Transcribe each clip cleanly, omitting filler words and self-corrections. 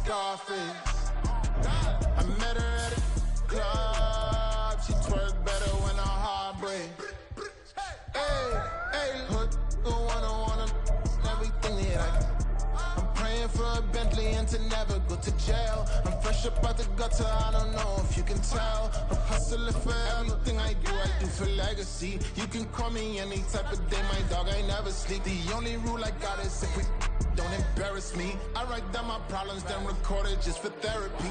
Scarface. I met her at a club. She twerk better when her heart breaks. Hey, put the wanna everything that I can. I'm praying for a Bentley and to never go to jail. I'm fresh up out the gutter, I don't know if you can tell. I'm hustling for everything I do for legacy. You can call me any type of day, my dog, I never sleep. The only rule I got is if we don't embarrass me. I write down my problems, then record it just for therapy.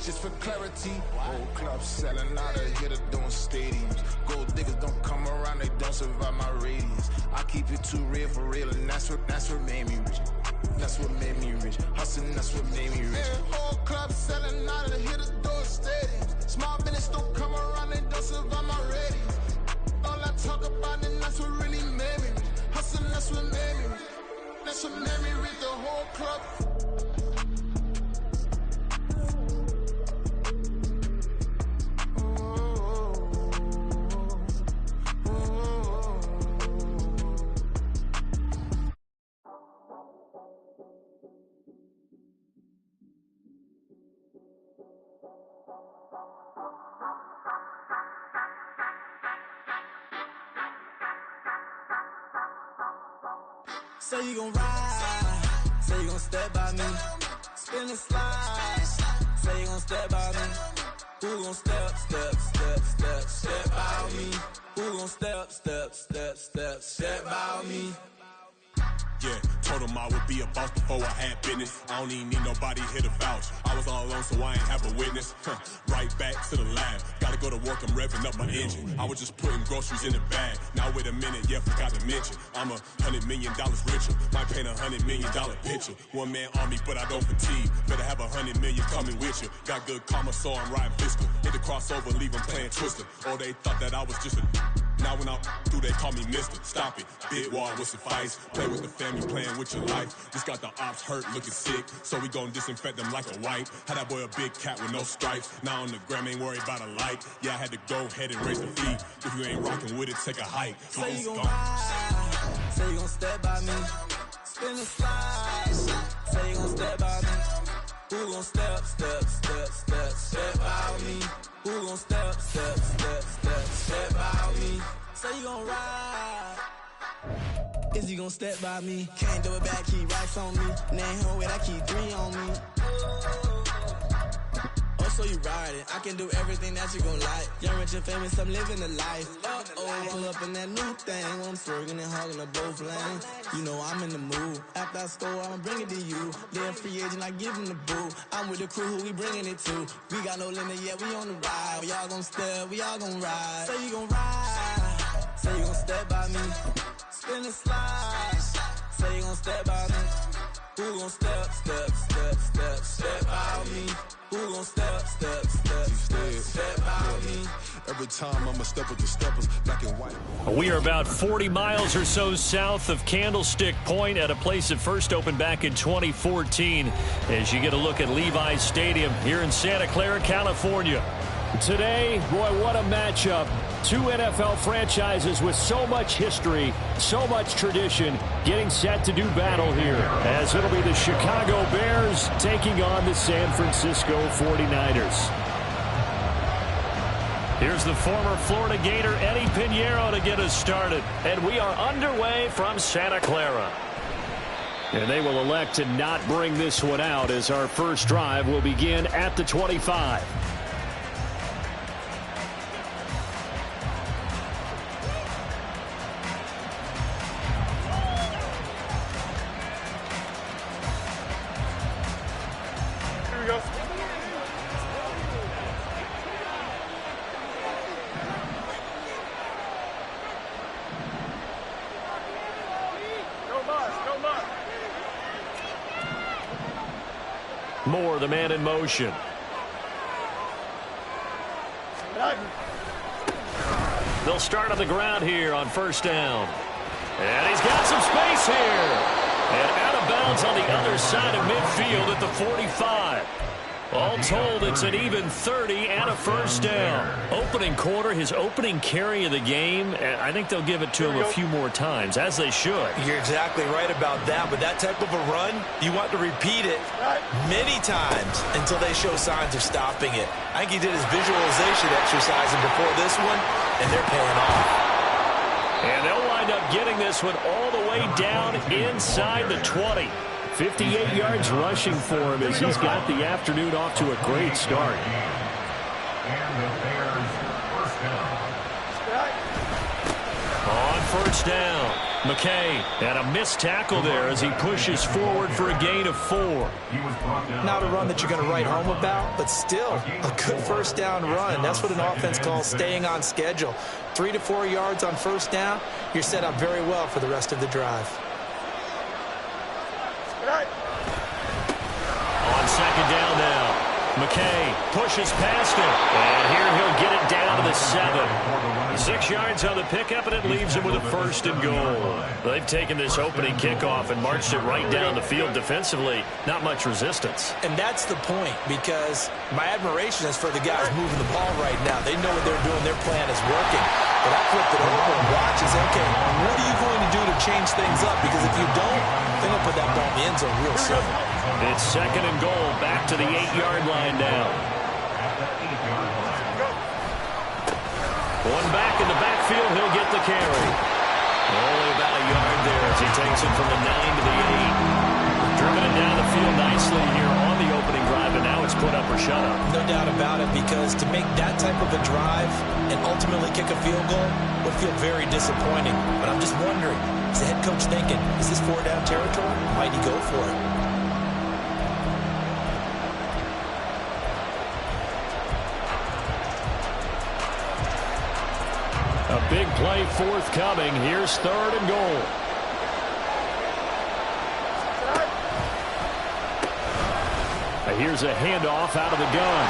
Just for clarity. Whole club selling out of here, doing stadiums. Gold diggers don't come around, they don't survive my radius. I keep it too real for real, and that's what made me rich. That's what made me rich. Hustling, that's what made me rich. Yeah, whole club selling out of here, doing stadiums. Small business don't come around, they don't survive my radius. All I talk about, and that's what really made me rich. Hustling, that's what made me rich. That's what made me rich, the whole club. Say you gon' ride, say you gon' step by me, spin and slide, say you gon' step by me, who gon' step by me, who gon' step by me. Yeah, told him I would be a boss before I had business. I don't even need nobody here to vouch. I was all alone, so I ain't have a witness. Right back to the lab. Gotta go to work, I'm revving up my engine. I was just putting groceries in the bag. Now wait a minute, yeah, forgot to mention. I'm $100 million richer. Might paint $100 million picture. One man army, but I don't fatigue. Better have 100 million coming with you. Got good karma, so I'm riding fiscal. Hit the crossover, leave them playing Twister. Oh, they thought that I was just a... Now when I'm through, they call me Mister. Stop it. Big wall with suffice. Play with the family, playing with your life. Just got the ops hurt, looking sick. So we gon' disinfect them like a wipe. Had that boy a big cat with no stripes. Now on the gram, ain't worried about a light. Yeah, I had to go ahead and raise the fee. If you ain't rocking with it, take a hike. Say you gon' ride, say you gon' step by me, spin and slide, say you gon' step by me, who gon' step by me, who gon' step by me, say you gon' ride. Is you gon' step by me? Can't do it back, keep racks on me. Name home with I keep 3 on me. Oh, so you riding? I can do everything that you gon' like. Young, rich, and famous, I'm living the life. Uh-oh, pull up in that new thing. When I'm swerving and hogging up both lanes. You know I'm in the mood. After I score, I'ma bring it to you. They're free agent, I give them the boo. I'm with the crew, who we bringing it to. We got no limit, yeah, we on the ride. We all gon' step, we all gon' ride. Say you gon' ride, say you gon' step by me. Spin and slide, say you gon' step by me. Who gon' step by me? Who gon' step by me? Every time I'ma step with the steppers, black and white. We are about 40 miles or so south of Candlestick Point at a place that first opened back in 2014 as you get a look at Levi's Stadium here in Santa Clara, California. Today, boy, what a matchup. 2 NFL franchises with so much history, so much tradition, getting set to do battle here, as it'll be the Chicago Bears taking on the San Francisco 49ers. Here's the former Florida Gator, Eddie Pinheiro, to get us started. And we are underway from Santa Clara. And they will elect to not bring this one out as our first drive will begin at the 25. Moore, the man in motion. They'll start on the ground here on first down. And he's got some space here. And out of bounds on the other side of midfield at the 45. All told, it's an even 30 and a first down. Opening quarter, his opening carry of the game, and I think they'll give it to him a few more times, as they should. You're exactly right about that. With that type of a run, you want to repeat it many times until they show signs of stopping it. I think he did his visualization exercising before this one, and they're paying off. And they'll wind up getting this one all the way down inside the 20. 58 yards rushing for him as he's got the afternoon off to a great start. On first down, McKay, and a missed tackle there as he pushes forward for a gain of 4. Not a run that you're going to write home about, but still a good first down run. That's what an offense calls staying on schedule. 3 to 4 yards on first down, you're set up very well for the rest of the drive. On second down now, McKay pushes past it, and here he'll get it down to the 7. 6 yards on the pickup, and it leaves him with a first and goal. They've taken this opening kickoff and marched it right down the field defensively. Not much resistance. And that's the point, because my admiration is for the guys moving the ball right now. They know what they're doing. Their plan is working. But I flipped it over and watch and say, okay, what are you going to do to change things up? Because if you don't, they're going to put that ball in the end zone real soon. It's second and goal, back to the 8-yard line now. One back in the backfield, he'll get the carry. Only about a yard there as he takes it from the 9 to the 8. Driven it down the field nicely here on the opening drive, and now it's put up or shut up. No doubt about it, because to make that type of a drive and ultimately kick a field goal would feel very disappointing. But I'm just wondering, is the head coach thinking, is this 4-down territory? Might he go for it? A big play forthcoming. Here's third and goal. Here's a handoff out of the gun.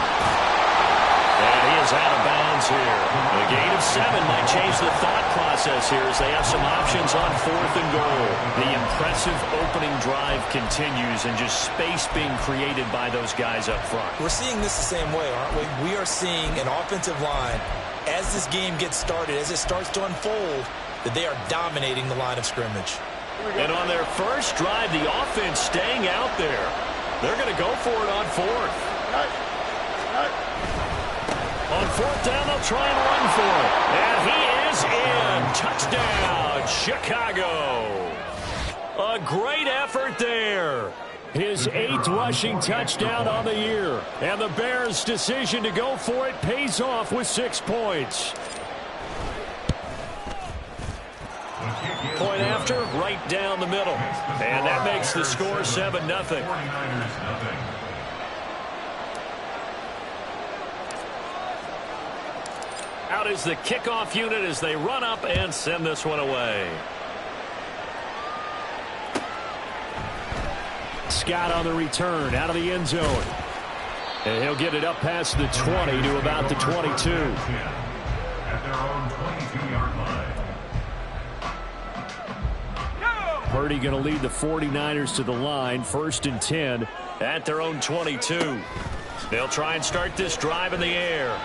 And he is out of bounds here. A gain of 7 might change the thought process here as they have some options on fourth and goal. The impressive opening drive continues and just space being created by those guys up front. We're seeing this the same way, aren't we? We are seeing an offensive line, as this game gets started, as it starts to unfold, that they are dominating the line of scrimmage. And on their first drive, the offense staying out there. They're going to go for it on fourth. On fourth down, they'll try and run for it. And he is in. Touchdown, Chicago. A great effort there. His 8th rushing touchdown on the year. And the Bears' decision to go for it pays off with 6 points. Point after, right down the middle. And that makes the score 7-0. Out is the kickoff unit as they run up and send this one away. Scott on the return out of the end zone. And he'll get it up past the 20 to about the 22. At their own 22-yard line. Purdy going to lead the 49ers to the line, 1st and 10 at their own 22. They'll try and start this drive in the air.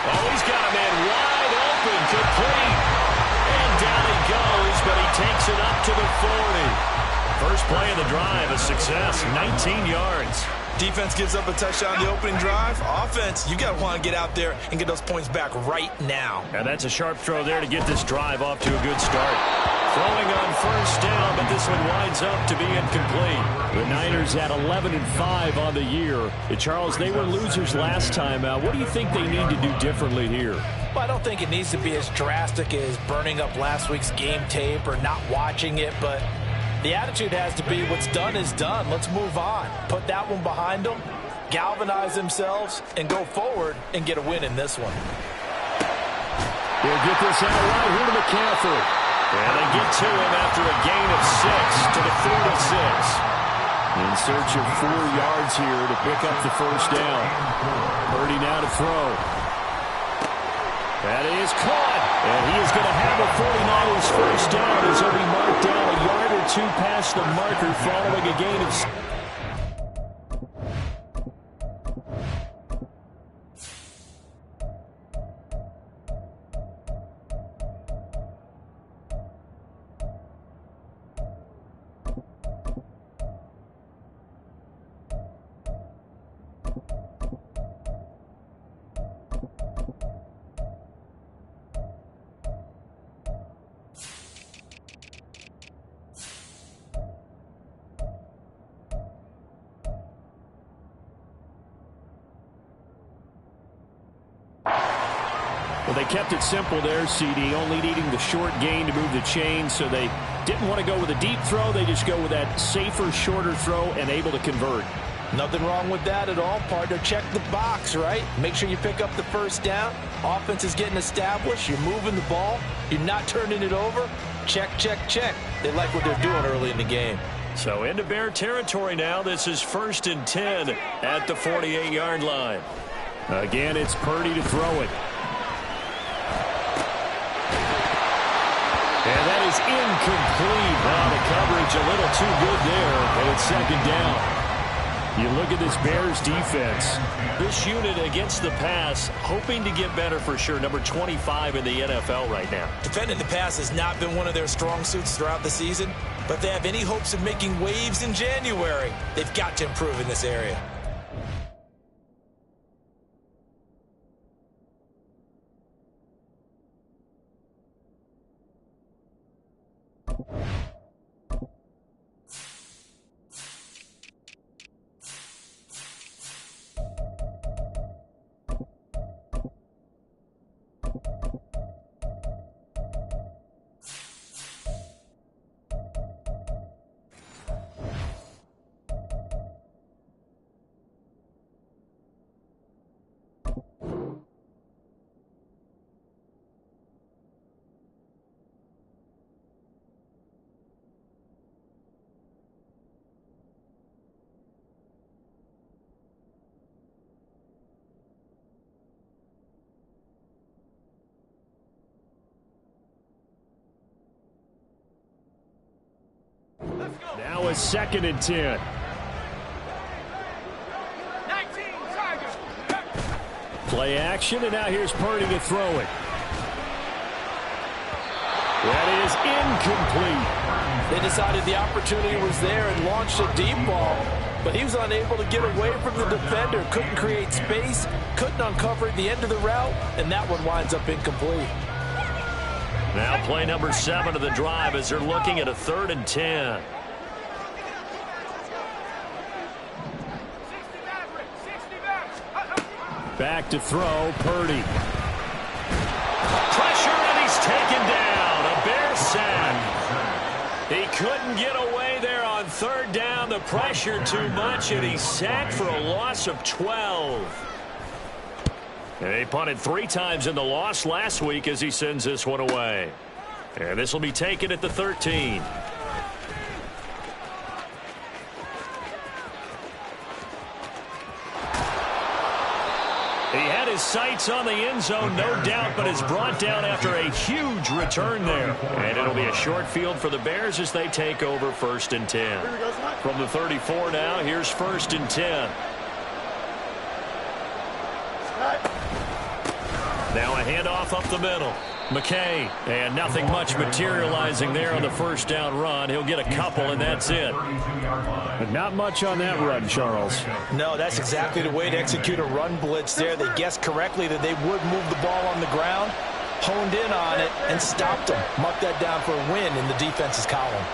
Oh, he's got a man wide open, complete. And down he goes, but he takes it up to the 40. First play of the drive, a success, 19 yards. Defense gives up a touchdown on the opening drive. Offense, you got to want to get out there and get those points back right now. And that's a sharp throw there to get this drive off to a good start. Throwing on first down, but this one winds up to be incomplete. The Niners at 11-5 on the year. And Charles, they were losers last time out. What do you think they need to do differently here? Well, I don't think it needs to be as drastic as burning up last week's game tape or not watching it, but the attitude has to be what's done is done. Let's move on. Put that one behind them, galvanize themselves, and go forward and get a win in this one. They'll get this out right here to McCaffrey. And they get to him after a gain of 6 to the 46. In search of 4 yards here to pick up the first down. Purdy now to throw. That is caught. And he is going to have a 49ers first down as he'll be marked down a yard or 2 past the marker following a gain of 6. Well, they kept it simple there, CD, only needing the short gain to move the chain, so they didn't want to go with a deep throw. They just go with that safer, shorter throw and able to convert. Nothing wrong with that at all, partner. Check the box, right? Make sure you pick up the first down. Offense is getting established. You're moving the ball. You're not turning it over. Check, check, check. They like what they're doing early in the game. So into Bear territory now. This is 1st and 10 at the 48-yard line. Again, it's Purdy to throw it. And that is incomplete. Now the coverage a little too good there, and it's 2nd down. You look at this Bears defense. This unit against the pass, hoping to get better for sure. Number 25 in the NFL right now. Defending the pass has not been one of their strong suits throughout the season, but they have any hopes of making waves in January. They've got to improve in this area. Now it's 2nd and 10. Play action, and now here's Purdy to throw it. That is incomplete. They decided the opportunity was there and launched a deep ball, but he was unable to get away from the defender. Couldn't create space, couldn't uncover the end of the route, and that one winds up incomplete. Now play number 7 of the drive as they're looking at a 3rd and 10. Back to throw, Purdy. Pressure, and he's taken down. A Bear sack. He couldn't get away there on 3rd down. The pressure too much, and he's sacked for a loss of 12. And he punted 3 times in the loss last week as he sends this one away. And this will be taken at the 13. He had his sights on the end zone, no doubt, but is brought down after a huge return there. And it'll be a short field for the Bears as they take over 1st and 10. From the 34 now, here's 1st and 10. Now a handoff up the middle. McKay, and nothing much materializing there on the 1st down run. He'll get a couple, and that's it. But not much on that run, Charles. No, that's exactly the way to execute a run blitz there. They guessed correctly that they would move the ball on the ground, honed in on it, and stopped them. Mark that down for a win in the defense's column.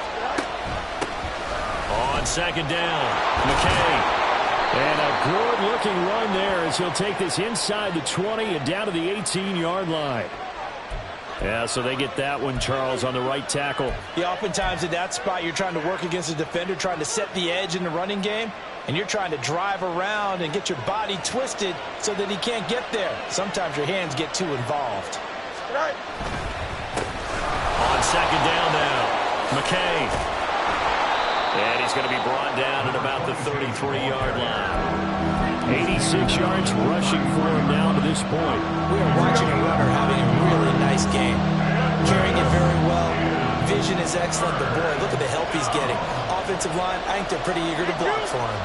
On 2nd down, McKay. And a good-looking run there as he'll take this inside the 20 and down to the 18-yard line. Yeah, so they get that one, Charles, on the right tackle. Yeah, oftentimes in that spot, you're trying to work against a defender, trying to set the edge in the running game, and you're trying to drive around and get your body twisted so that he can't get there. Sometimes your hands get too involved. On 2nd down now, McKay. And he's going to be brought down at about the 33-yard line. 86 yards rushing for him now to this point. We are watching a runner having a really nice game. Carrying it very well. Vision is excellent, but boy, look at the help he's getting. Offensive line, I think they're pretty eager to block for him.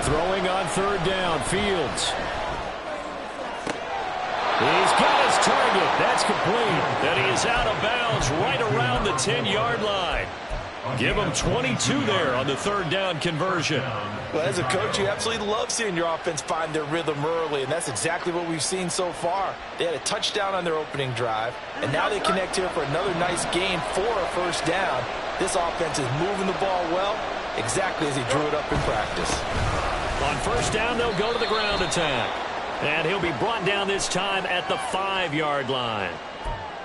Throwing on 3rd down, Fields. He's got his target. That's complete. And he is out of bounds right around the 10-yard line. Give them 22 there on the third down conversion. Well, as a coach, you absolutely love seeing your offense find their rhythm early, and that's exactly what we've seen so far. They had a touchdown on their opening drive, and now they connect here for another nice gain for a first down. This offense is moving the ball well, exactly as he drew it up in practice. On first down, they'll go to the ground attack. And he'll be brought down this time at the 5-yard line.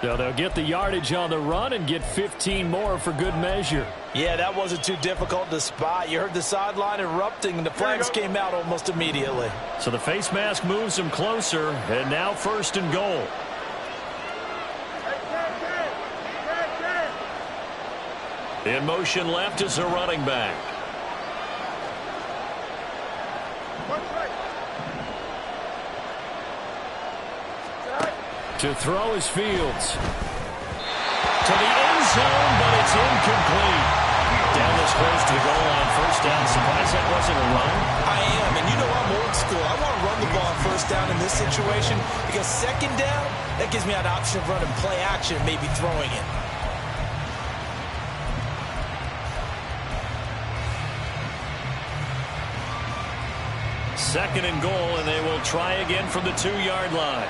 So they'll get the yardage on the run and get 15 more for good measure. Yeah, that wasn't too difficult to spot. You heard the sideline erupting, and the flags came out almost immediately. So the face mask moves him closer, and now first and goal. In motion left is a running back. To throw is Fields. To the end zone, but it's incomplete. Down this close to the goal line, first down. Surprised that wasn't a run? I am, and you know I'm old school. I want to run the ball on first down in this situation because second down, that gives me an option of running play action and maybe throwing it. Second and goal, and they will try again from the 2-yard line.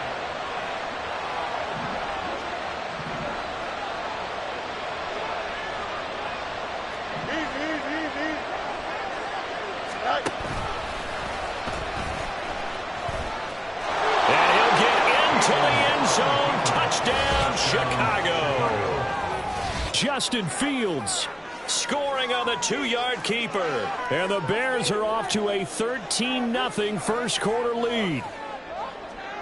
Justin Fields scoring on the 2-yard keeper. And the Bears are off to a 13-0 first quarter lead.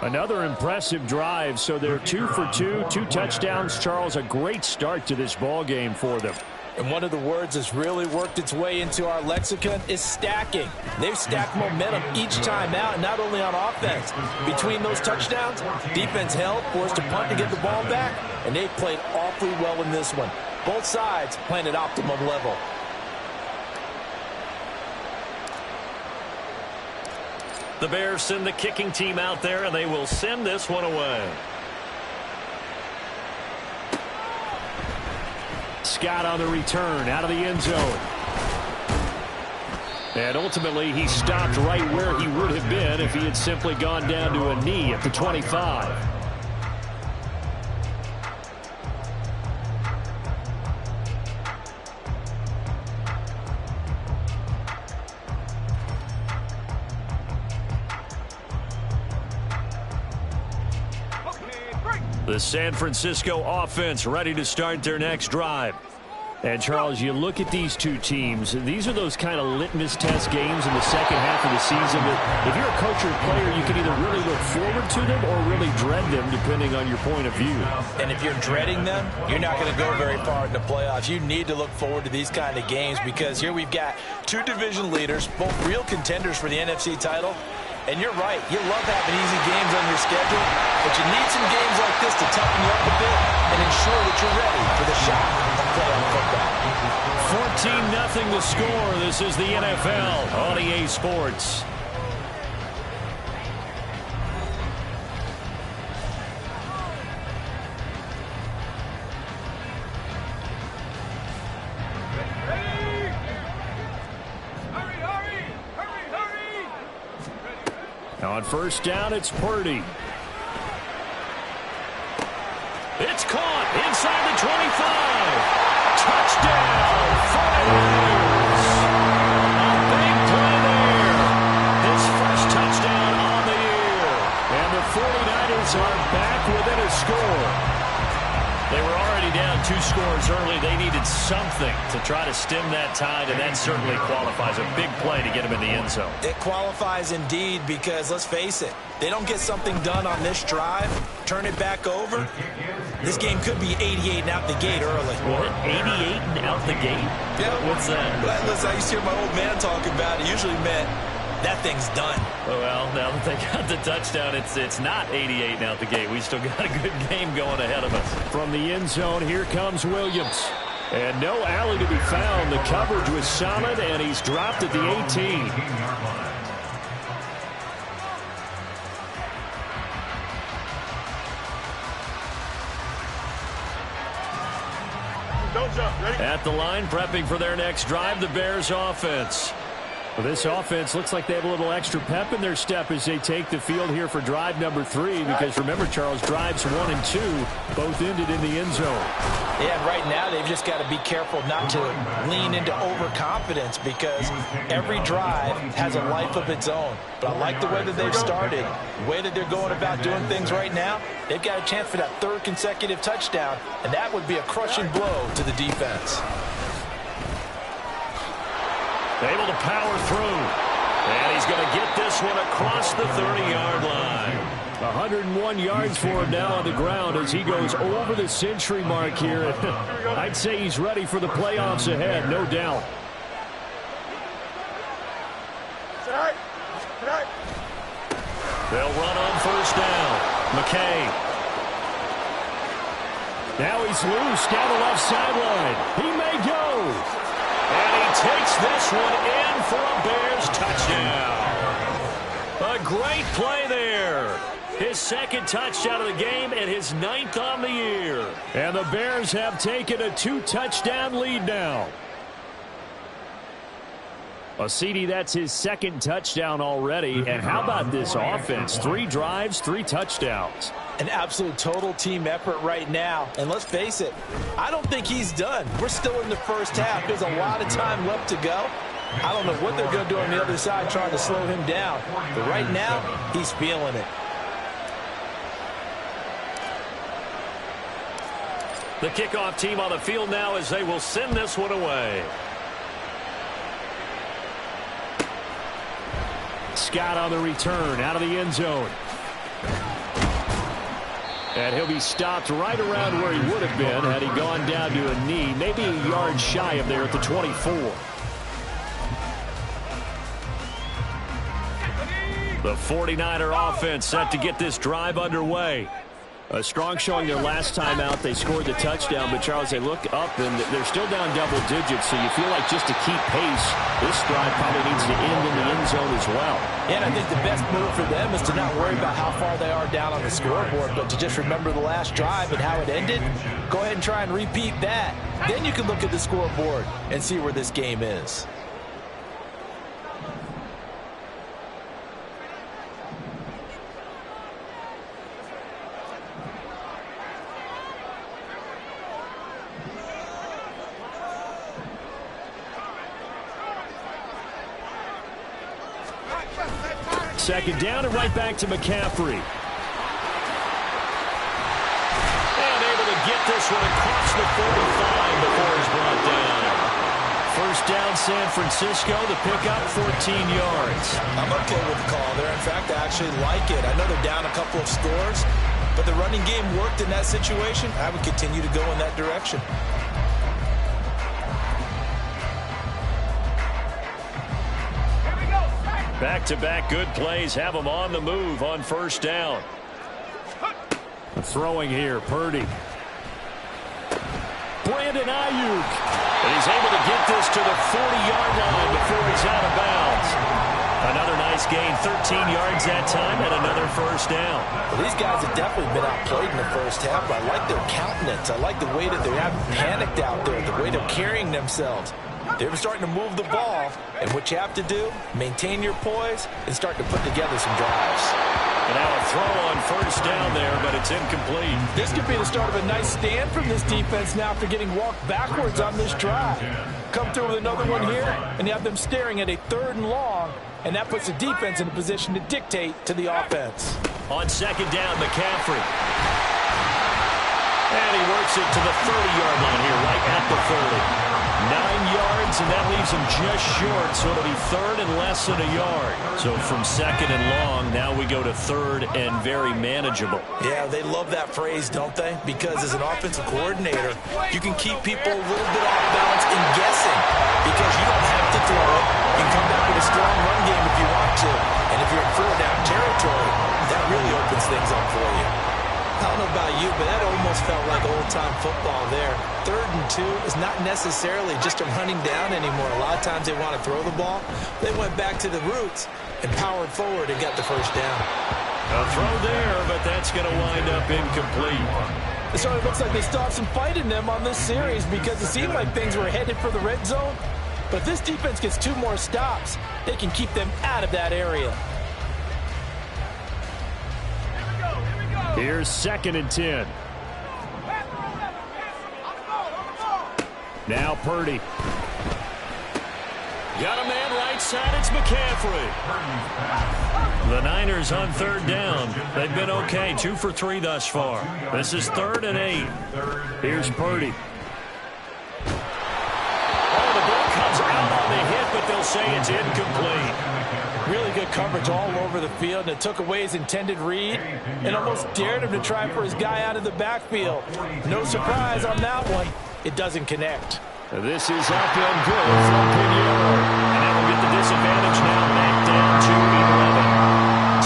Another impressive drive, so they're 2 for 2, 2 touchdowns. Charles, a great start to this ball game for them. And one of the words that's really worked its way into our lexicon is stacking. They've stacked momentum each time out, not only on offense. Between those touchdowns, defense held, forced to punt to get the ball back, and they played awfully well in this one. Both sides playing at optimum level. The Bears send the kicking team out there, and they will send this one away. Scott on the return out of the end zone. And ultimately, he stopped right where he would have been if he had simply gone down to a knee at the 25. The San Francisco offense ready to start their next drive. And, Charles, you look at these two teams, these are those kind of litmus test games in the second half of the season that if you're a coach or a player, you can either really look forward to them or really dread them, depending on your point of view. And if you're dreading them, you're not going to go very far in the playoffs. You need to look forward to these kind of games because here we've got two division leaders, both real contenders for the NFC title. And you're right, you love having easy games on your schedule, but you need some games like this to toughen you up a bit and ensure that you're ready for the shot of playoff football. 14-0 the score. This is the NFL on EA Sports. On first down, it's Purdy. It's caught inside the 25. Touchdown, 49ers. A big play there. His first touchdown on the year. And the 49ers are back within a score. They were already down 2 scores early. They needed something to try to stem that tide, and that certainly qualifies. A big play to get him in the end zone. It qualifies indeed because, let's face it, they don't get something done on this drive, turn it back over, this game could be 88 and out the gate early. What? 88 and out the gate? Yeah. What's that? Well, listen, I used to hear my old man talking about it. Usually meant that thing's done. Well, now that they got the touchdown, it's not 88 and out the gate. We still got a good game going ahead of us. From the end zone, here comes Williams. And no alley to be found. The coverage was solid, and he's dropped at the 18. Don't At the line, prepping for their next drive, the Bears offense. Well, this offense looks like they have a little extra pep in their step as they take the field here for drive number 3. Because remember, Charles, drives 1 and 2 both ended in the end zone. Yeah, right now they've just got to be careful not to lean into overconfidence because every drive has a life of its own. But I like the way that they've started, the way that they're going about doing things right now. They've got a chance for that 3rd consecutive touchdown, and that would be a crushing blow to the defense. Able to power through. And he's going to get this one across the 30-yard line. 101 yards for him now on the ground as he goes over the century mark here. I'd say he's ready for the playoffs ahead, no doubt. They'll run on 1st down. McKay. Now he's loose down the left sideline. He may go. And he takes this one in for a Bears touchdown. A great play there. His 2nd touchdown of the game and his 9th on the year. And the Bears have taken a 2-touchdown lead now. Well, CD, that's his 2nd touchdown already. And how about this offense? 3 drives, 3 touchdowns. An absolute total team effort right now. And let's face it, I don't think he's done. We're still in the first half. There's a lot of time left to go. I don't know what they're going to do on the other side trying to slow him down. But right now, he's feeling it. The kickoff team on the field now as they will send this one away. Scott on the return out of the end zone. And he'll be stopped right around where he would have been had he gone down to a knee, maybe a yard shy of there at the 24. The 49er offense set to get this drive underway. A strong showing their last time out. They scored the touchdown, but Charles, they look up and they're still down double digits, so you feel like just to keep pace, this drive probably needs to end in the end zone as well. And I think the best move for them is to not worry about how far they are down on the scoreboard, but to just remember the last drive and how it ended. Go ahead and try and repeat that. Then you can look at the scoreboard and see where this game is. Second down and right back to McCaffrey. And able to get this one across the 45 before he's brought down. First down San Francisco, the pickup 14 yards. I'm okay with the call there. In fact, I actually like it. I know they're down a couple of scores, but the running game worked in that situation. I would continue to go in that direction. Back-to-back good plays have them on the move on first down. Throwing here, Purdy. Brandon Ayuk. And he's able to get this to the 40-yard line before he's out of bounds. Another nice gain, 13 yards that time, and another first down. Well, these guys have definitely been outplayed in the first half, but I like their countenance. I like the way that they're panicked out there, the way they're carrying themselves. They're starting to move the ball, and what you have to do, maintain your poise and start to put together some drives. And now a throw on first down there, but it's incomplete. This could be the start of a nice stand from this defense now after getting walked backwards on this drive. Come through with another one here, and you have them staring at a 3rd and long, and that puts the defense in a position to dictate to the offense. On second down, McCaffrey. And he works it to the 30-yard line here, right at the 30. 9 yards, and that leaves him just short, so it'll be 3rd and less than a yard. So from 2nd and long, now we go to 3rd and very manageable. Yeah, they love that phrase, don't they? Because as an offensive coordinator, you can keep people a little bit off balance and guessing because you don't have to throw it. You can come back with a strong run game if you want to. And if you're in 4-down territory, that really opens things up for you. I don't know about you, but that almost felt like old-time football there. 3rd and 2 is not necessarily just a running down anymore. A lot of times they want to throw the ball. They went back to the roots and powered forward and got the first down. A throw there, but that's going to wind up incomplete. It certainly looks like they still have some fight in them on this series because it seemed like things were headed for the red zone. But if this defense gets 2 more stops, they can keep them out of that area. Here's 2nd and 10. Now Purdy. Got a man right side. It's McCaffrey. The Niners on 3rd down. They've been okay. 2 for 3 thus far. This is 3rd and 8. Here's Purdy. Oh, the ball comes out on the hit, but they'll say it's incomplete. Really good coverage all over the field, and it took away his intended read and almost dared him to try for his guy out of the backfield. No surprise on that one. It doesn't connect. This is up and good from Pinheiro. And that will get the disadvantage now back down to 11.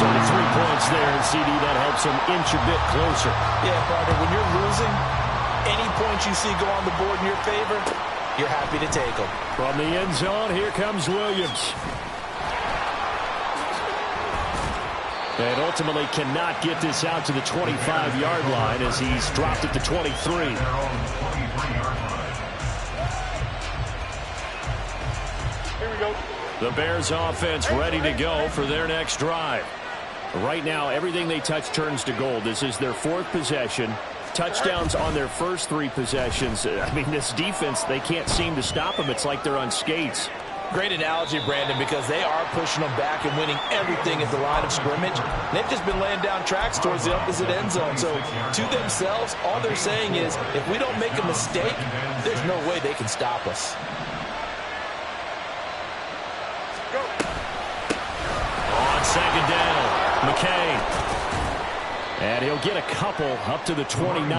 So the 3 points there, and CD, that helps them inch a bit closer. Yeah, partner, when you're losing, any points you see go on the board in your favor, you're happy to take them. From the end zone, here comes Williams. And ultimately cannot get this out to the 25-yard line as he's dropped at the 23. The Bears offense ready to go for their next drive. Right now, everything they touch turns to gold. This is their 4th possession. Touchdowns on their first 3 possessions. I mean, this defense, they can't seem to stop them. It's like they're on skates. Great analogy, Brandon, because they are pushing them back and winning everything at the line of scrimmage. They've just been laying down tracks towards the opposite end zone. So to themselves, all they're saying is, if we don't make a mistake, there's no way they can stop us. On 2nd down, McKay. And he'll get a couple up to the 29.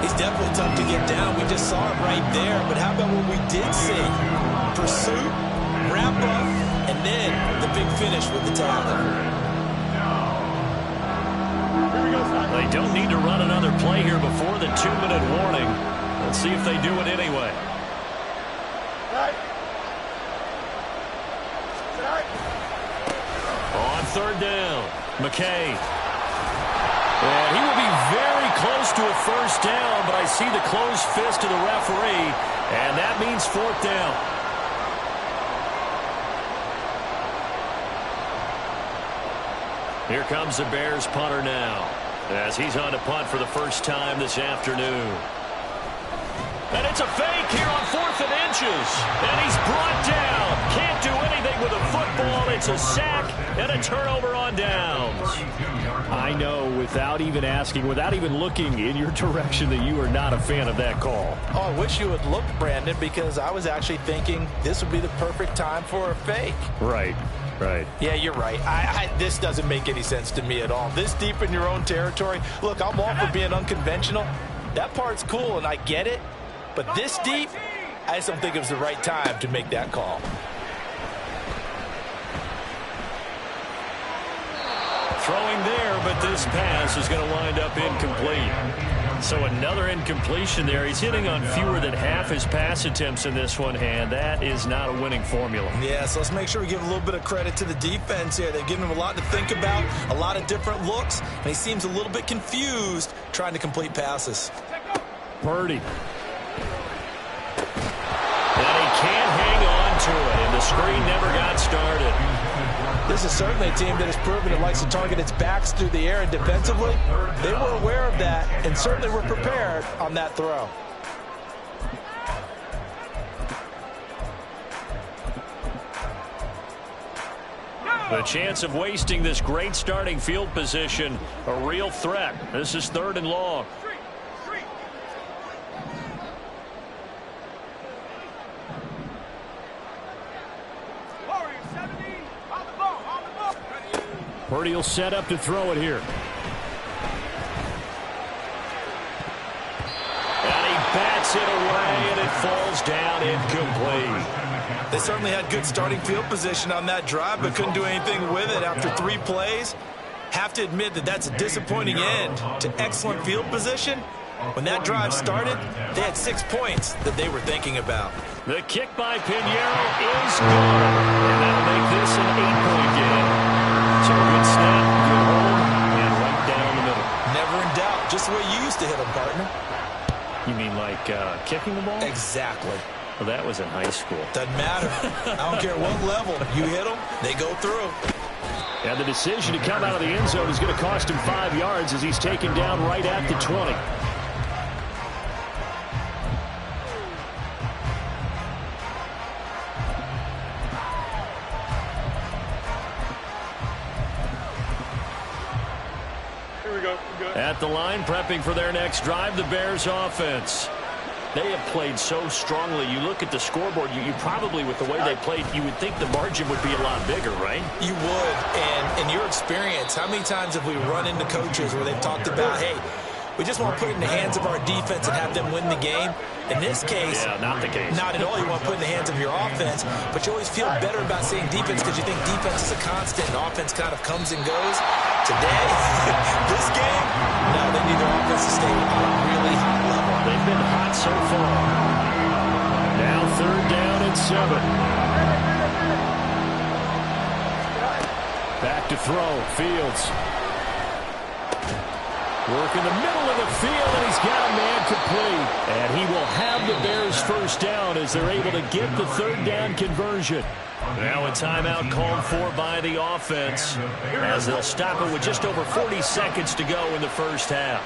He's definitely tough to get down. We just saw it right there. But how about what we did see? Pursuit, wrap up, and then the big finish with the tackle. They don't need to run another play here before the 2-minute warning. Let's see if they do it anyway. On 3rd down, McKay. And he will be very close to a first down, but I see the closed fist of the referee, and that means 4th down. Here comes the Bears punter now, as he's on to punt for the first time this afternoon. And it's a fake here on 4th and inches. And he's brought down. Can't do anything with a football. It's a sack and a turnover on downs. I know, without even asking, without even looking in your direction, that you are not a fan of that call. Oh, I wish you would look, Brandon, because I was actually thinking this would be the perfect time for a fake. Right. Right. Yeah, you're right. This doesn't make any sense to me at all. This deep in your own territory. Look, I'm all for being unconventional. That part's cool, and I get it. But this deep, I just don't think it was the right time to make that call. Throwing there, but this pass is going to wind up incomplete. So another incompletion there. He's hitting on fewer than half his pass attempts in this one, and that is not a winning formula. Yeah, so let's make sure we give a little bit of credit to the defense here. They've given him a lot to think about, a lot of different looks, and he seems a little bit confused trying to complete passes. Purdy. And he can't hang on to it, and the screen never got started. This is certainly a team that has proven it likes to target its backs through the air, and defensively, they were aware of that and certainly were prepared on that throw. The chance of wasting this great starting field position, a real threat. This is 3rd and long. Purdy will set up to throw it here. And he bats it away, and it falls down incomplete. They certainly had good starting field position on that drive, but couldn't do anything with it after 3 plays. Have to admit that that's a disappointing end to excellent field position. When that drive started, they had 6 points that they were thinking about. The kick by Pinheiro is good, and that'll make this an 8-point game. So a good snap, good hold, and right down the middle. Never in doubt. Just the way you used to hit them, partner. You mean like kicking the ball? Exactly. Well, that was in high school. Doesn't matter. I don't care what level. You hit them, they go through. And the decision to come out of the end zone is going to cost him 5 yards as he's taken down right at the 20. At the line, prepping for their next drive, the Bears offense. They have played so strongly. You look at the scoreboard, you probably, with the way they played, you would think the margin would be a lot bigger, right? You would. And in your experience, how many times have we run into coaches where they've talked about, hey, we just want to put it in the hands of our defense and have them win the game? In this case, yeah, not the case. Not at all. You want to put it in the hands of your offense, but you always feel better about saying defense because you think defense is a constant and offense kind of comes and goes. Today, this game, no, they need their offense to stay on a really high level. They've been hot so far. Now 3rd down and 7. Back to throw. Fields. Work in the middle of the field, and he's got a man complete. And he will have the Bears first down as they're able to get the 3rd down conversion. Now a timeout called for by the offense as they'll stop it with just over 40 seconds to go in the first half.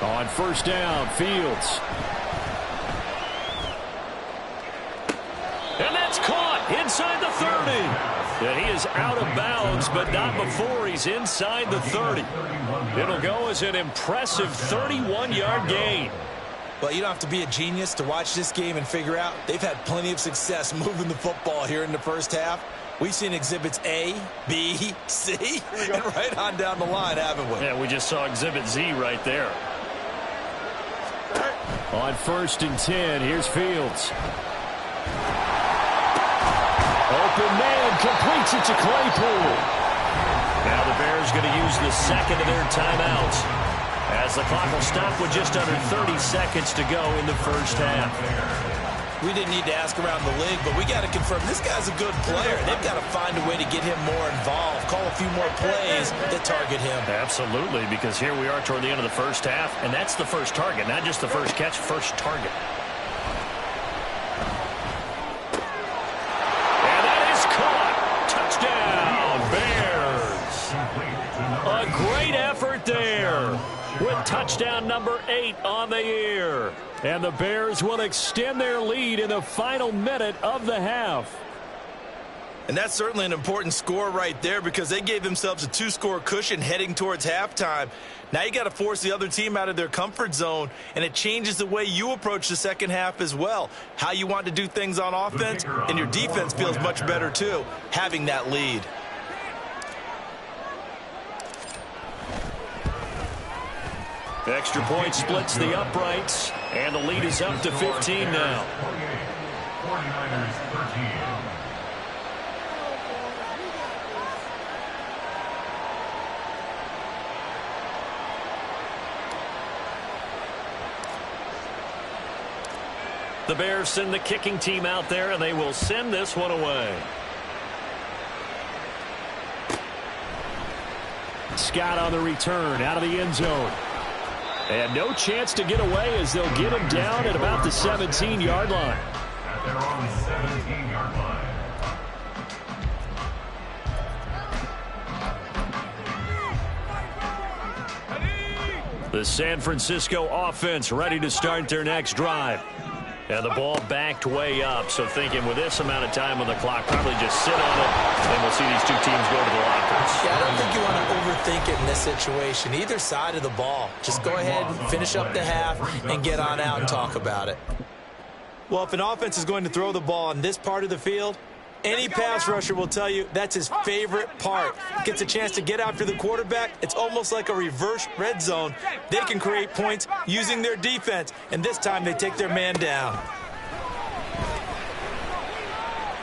On 1st down, Fields. And that's caught inside the 30. And he is out of bounds, but not before he's inside the 30. It'll go as an impressive 31-yard gain. Well, you don't have to be a genius to watch this game and figure out they've had plenty of success moving the football here in the first half. We've seen exhibits A, B, C, and right on down the line, haven't we? Yeah, we just saw exhibit Z right there. On 1st and 10, here's Fields. Open man, completes it to Claypool. Now the Bears going to use the second of their timeouts as the clock will stop with just under 30 seconds to go in the first half. We didn't need to ask around the league, but we got to confirm this guy's a good player. They've got to find a way to get him more involved, call a few more plays that target him. Absolutely, because here we are toward the end of the first half, and that's the first target, not just the first catch, first target. And that is caught. Touchdown, Bears. A great effort there with touchdown number 8 on the year. And the Bears will extend their lead in the final minute of the half. And that's certainly an important score right there because they gave themselves a 2-score cushion heading towards halftime. Now you got to force the other team out of their comfort zone, and it changes the way you approach the second half as well. How you want to do things on offense, and your defense feels much better too, having that lead. Extra point splits the uprights, and the lead is up to 15 now. 49ers 13. The Bears send the kicking team out there, and they will send this one away. Scott on the return out of the end zone. And no chance to get away as they'll get him down at about the 17-yard line. At their own 17-yard line. The San Francisco offense ready to start their next drive. And the ball backed way up, so thinking with this amount of time on the clock, probably just sit on it, and we'll see these two teams go to the lockers. Yeah, I don't think you want to overthink it in this situation. Either side of the ball. Just go ahead and finish up the half and get on out and talk about it. Well, if an offense is going to throw the ball on this part of the field, any pass rusher will tell you that's his favorite part. Gets a chance to get after the quarterback. It's almost like a reverse red zone. They can create points using their defense, and this time they take their man down.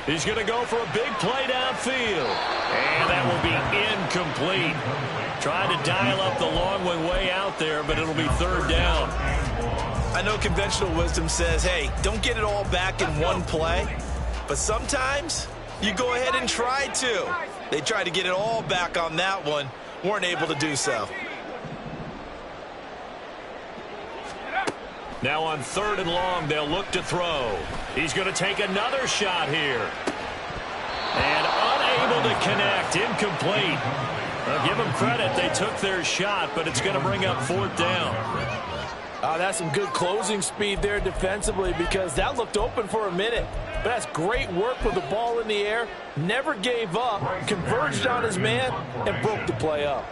He's going to go for a big play downfield, and that will be incomplete. Trying to dial up the long one way out there, but it'll be 3rd down. I know conventional wisdom says, hey, don't get it all back in one play. But sometimes you go ahead and try to. They tried to get it all back on that one. Weren't able to do so. Now on 3rd and long, they'll look to throw. He's going to take another shot here. And unable to connect. Incomplete. I'll give them credit. They took their shot, but it's going to bring up 4th down. That's some good closing speed there defensively because that looked open for a minute. But that's great work with the ball in the air. Never gave up, converged on his man, and broke the play up.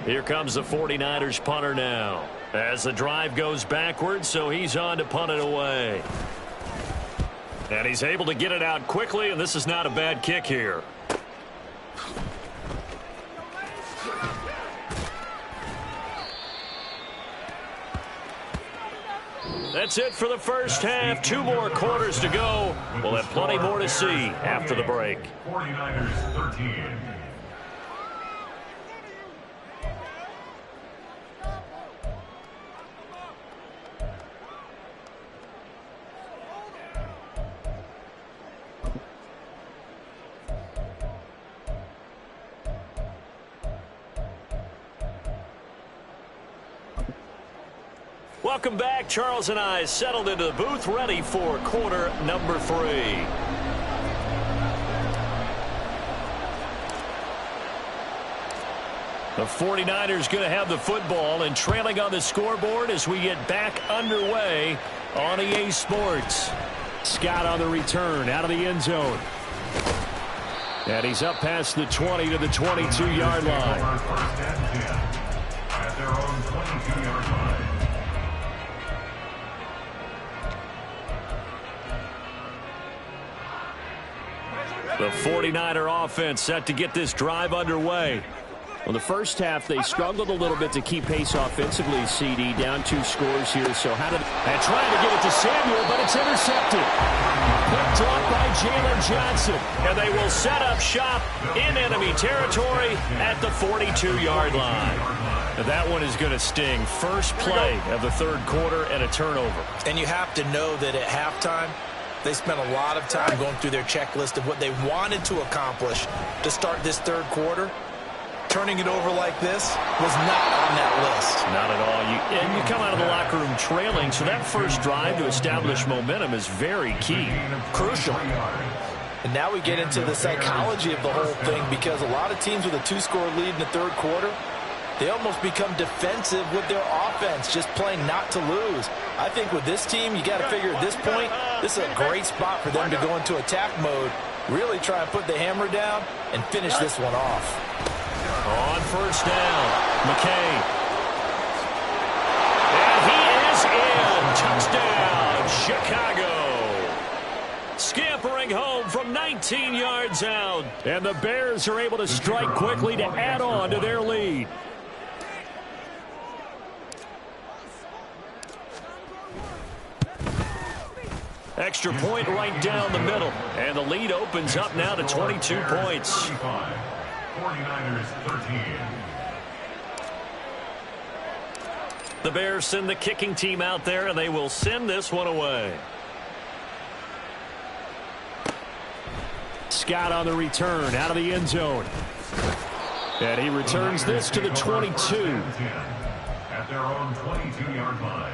Here comes the 49ers punter now. As the drive goes backwards, so he's on to punt it away. And he's able to get it out quickly, and this is not a bad kick here. That's it for the first half. 2 more quarters to go. We'll have plenty more to see after the break. 49ers 13. Welcome back. Charles and I settled into the booth, ready for quarter number 3. The 49ers going to have the football and trailing on the scoreboard as we get back underway on EA Sports. Scott on the return out of the end zone. And he's up past the 20 to the 22-yard line. At their own 22-yard line. The 49er offense set to get this drive underway. Well, the first half, they struggled a little bit to keep pace offensively, CD. Down 2 scores here. So how did... And trying to get it to Samuel, but it's intercepted. Picked off by Jalen Johnson. And they will set up shop in enemy territory at the 42-yard line. Now that one is going to sting. First play of the 3rd quarter and a turnover. And you have to know that at halftime, they spent a lot of time going through their checklist of what they wanted to accomplish to start this 3rd quarter. Turning it over like this was not on that list. Not at all. And you come out of the locker room trailing, so that first drive to establish momentum is very key. Crucial. And now we get into the psychology of the whole thing because a lot of teams with a 2-score lead in the 3rd quarter, they almost become defensive with their offense, just playing not to lose. I think with this team, you got to figure at this point, this is a great spot for them to go into attack mode, really try and put the hammer down and finish this one off. On first down, McKay. And he is in. Touchdown, Chicago. Scampering home from 19 yards out. And the Bears are able to strike quickly to add on to their lead. Extra point right down the middle. And the lead opens up now to 22 points. 49ers 13. The Bears send the kicking team out there, and they will send this one away. Scott on the return out of the end zone. And he returns this to the 22. At their own 22-yard line.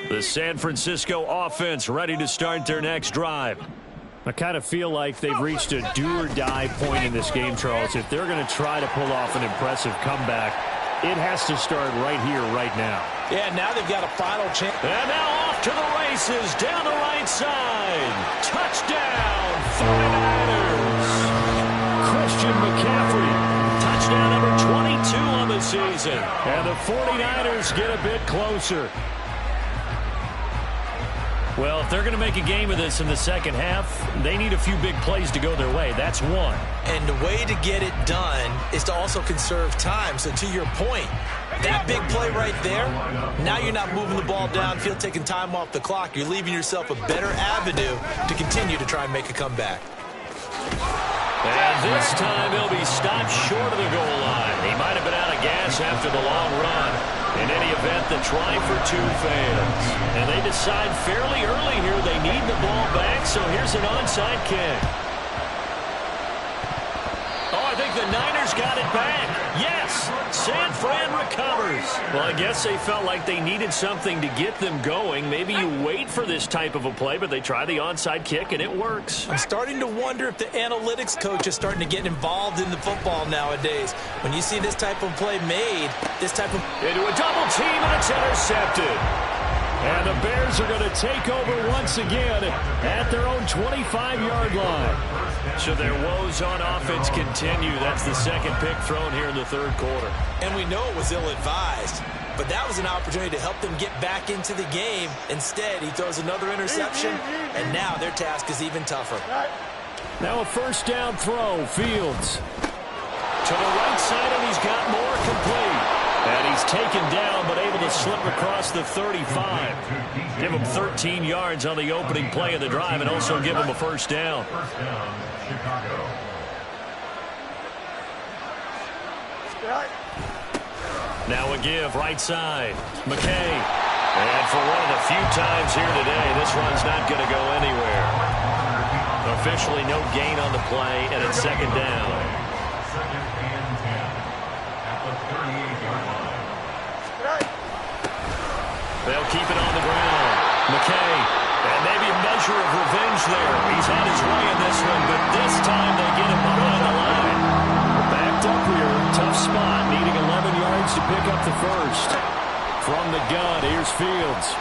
The San Francisco offense ready to start their next drive. I kind of feel like they've reached a do-or-die point in this game, Charles. If they're going to try to pull off an impressive comeback, it has to start right here, right now. Yeah, now they've got a final chance. And now off to the races down the right side. Touchdown, 49ers. Christian McCaffrey. Touchdown number 22 on the season. And the 49ers get a bit closer. Well, if they're going to make a game of this in the second half, they need a few big plays to go their way. That's one. And the way to get it done is to also conserve time. So to your point, that big play right there, now you're not moving the ball downfield, taking time off the clock. You're leaving yourself a better avenue to continue to try and make a comeback. And this time he'll be stopped short of the goal line. He might have been out of gas after the long run. In any event, the try for two fails. And they decide fairly early here they need the ball back, so here's an onside kick. Oh, I think the Niners got it back. Yes, San Fran recovers. Well, I guess they felt like they needed something to get them going. Maybe you wait for this type of a play, but they try the onside kick, and it works. I'm starting to wonder if the analytics coach is starting to get involved in the football nowadays. When you see this type of play made, this type of... Into a double team, and it's intercepted. And the Bears are going to take over once again at their own 25-yard line. So their woes on offense continue. That's the second pick thrown here in the third quarter. And we know it was ill-advised, but that was an opportunity to help them get back into the game. Instead, he throws another interception, and now their task is even tougher. Now a first down throw. Fields to the right side, and he's got more complete. And he's taken down, but able to slip across the 35. Give him 13 yards on the opening play of the drive, and also give him a first down. First down, Chicago. Now a give, right side. McKay. And for one of the few times here today, this run's not going to go anywhere. Officially no gain on the play, and it's second down. Second and 10 at the 38-yard line. They'll keep it on the ground. McKay. And maybe a measure of revenge there. He's had his way in this one, but this time they get him behind the line. Backed up here. Tough spot. Needing 11 yards to pick up the first. From the gun, here's Fields.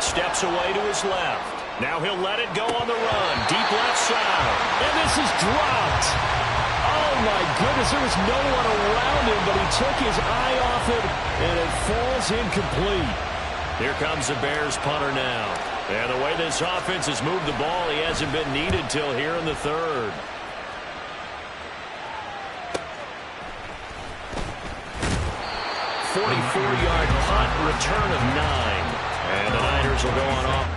Steps away to his left. Now he'll let it go on the run. Deep left side. And this is dropped. Oh, my goodness. There was no one around him, but he took his eye off it, and it falls incomplete. Here comes the Bears punter now. And the way this offense has moved the ball, he hasn't been needed till here in the third. .44-yard punt, return of 9. And the Niners will go on off.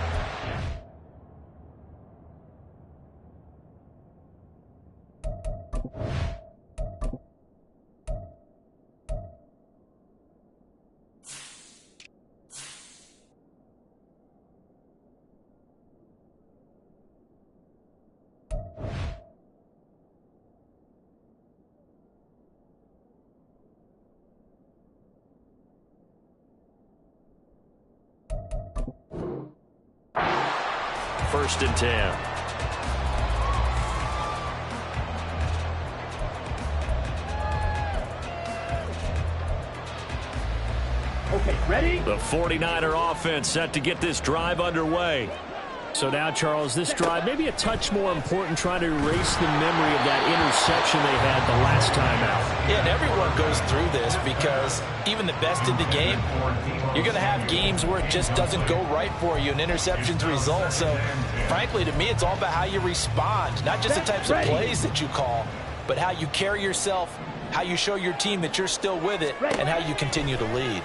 First and 10. Okay, ready? The 49er offense set to get this drive underway. So now, Charles, this drive maybe a touch more important, trying to erase the memory of that interception they had the last time out. Yeah, and everyone goes through this because even the best in the game, you're going to have games where it just doesn't go right for you and interceptions result. So, frankly, to me, it's all about how you respond, not just the types of plays that you call, but how you carry yourself, how you show your team that you're still with it, and how you continue to lead.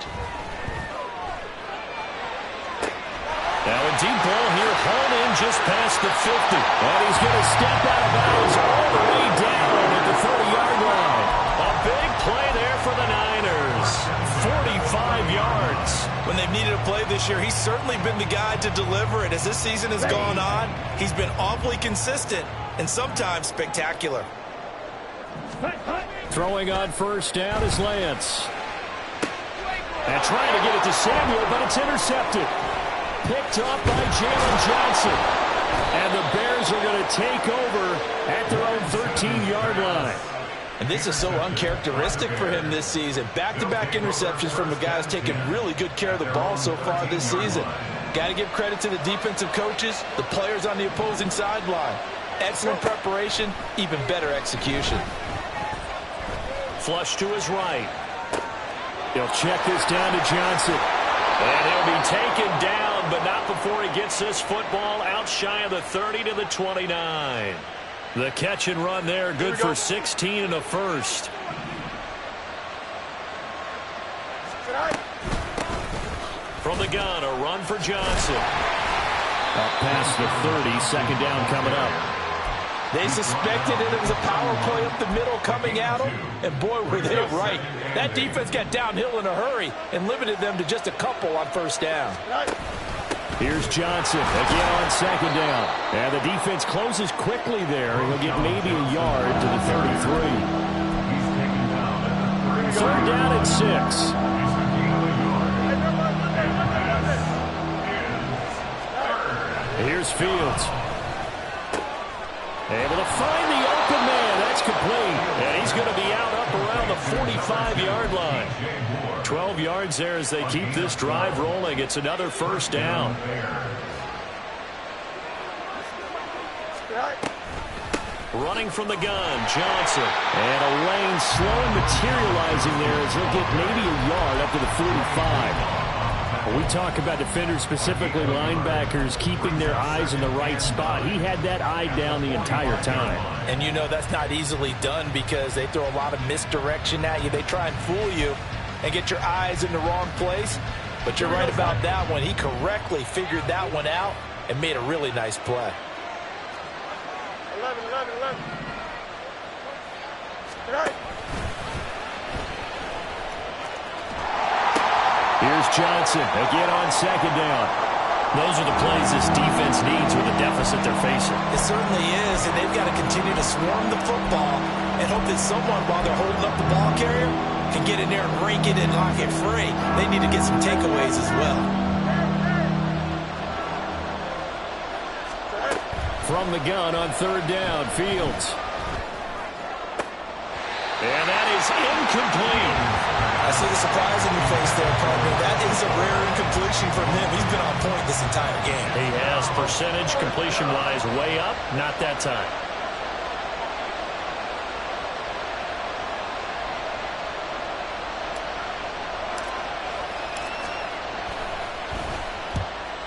Now a deep ball here, hauled in just past the 50. And he's going to step out of bounds all the way down at the 30-yard line. A big play there for the Niners. 45 yards. When they've needed a play this year, he's certainly been the guy to deliver it. As this season has gone on, he's been awfully consistent and sometimes spectacular. Throwing on first down is Lance. And trying to get it to Samuel, but it's intercepted. Picked up by Jalen Johnson. And the Bears are going to take over at their own 13-yard line. And this is so uncharacteristic for him this season. Back-to-back interceptions from a guy who's taken really good care of the ball so far this season. Got to give credit to the defensive coaches, the players on the opposing sideline. Excellent preparation, even better execution. Flush to his right. He'll check this down to Johnson. And he'll be taken down, but not before he gets this football out shy of the 30 to the 29. The catch and run there, good for 16 and a first. From the gun, a run for Johnson. Up past the 30, second down coming up. They suspected it was a power play up the middle coming at them, and boy, were they right. That defense got downhill in a hurry and limited them to just a couple on first down. Here's Johnson again on second down. And the defense closes quickly there. He'll get maybe a yard to the 33. Third down and 6. Here's Fields. Able to find the open man. That's complete. And he's going to be out up around the 45-yard line. 12 yards there as they keep this drive rolling. It's another first down. Running from the gun, Johnson. And a lane slowly materializing there as he'll get maybe a yard up to the 45. When we talk about defenders, specifically linebackers, keeping their eyes in the right spot, he had that eye down the entire time. And you know that's not easily done because they throw a lot of misdirection at you. They try and fool you and get your eyes in the wrong place. But you're right about that one. He correctly figured that one out and made a really nice play. 11. Here's Johnson again on second down. Those are the plays this defense needs with the deficit they're facing. It certainly is, and they've got to continue to swarm the football and hope that someone, while they're holding up the ball carrier, can get in there and rink it and lock it free. They need to get some takeaways as well. From the gun on third down, Fields. And that is incomplete. I see the surprise in your face there, partner. That is a rare incompletion from him. He's been on point this entire game. He has percentage completion-wise way up, not that time.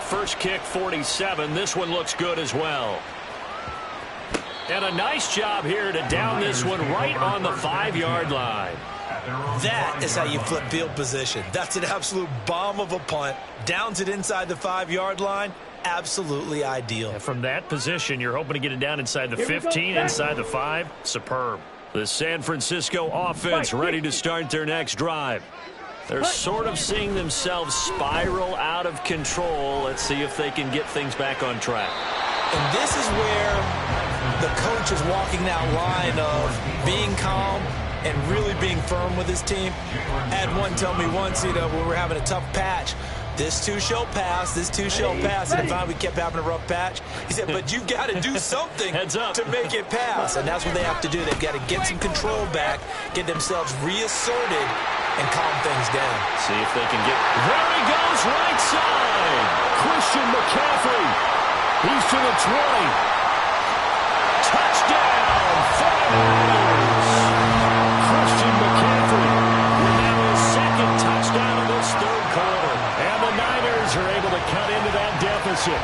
First kick, 47. This one looks good as well. And a nice job here to down this one right on the 5-yard line. That is how you flip field position. That's an absolute bomb of a punt. Downs it inside the 5-yard line. Absolutely ideal. And from that position, you're hoping to get it down inside the 15, inside the 5. Superb. The San Francisco offense ready to start their next drive. They're sort of seeing themselves spiral out of control. Let's see if they can get things back on track. And this is where the coach is walking that line of being calm and really being firm with his team. I had one tell me once, when we were having a tough patch, this too shall pass, this too shall pass. And finally we kept having a rough patch. He said, but you've got to do something to make it pass. And that's what they have to do. They've got to get some control back, get themselves reasserted, and calm things down. See if they can get... There he goes, right side. Christian McCaffrey. He's to the 20. Touchdown, 49ers. Christian McCaffrey with now his second touchdown of this third quarter. And the Niners are able to cut into that deficit.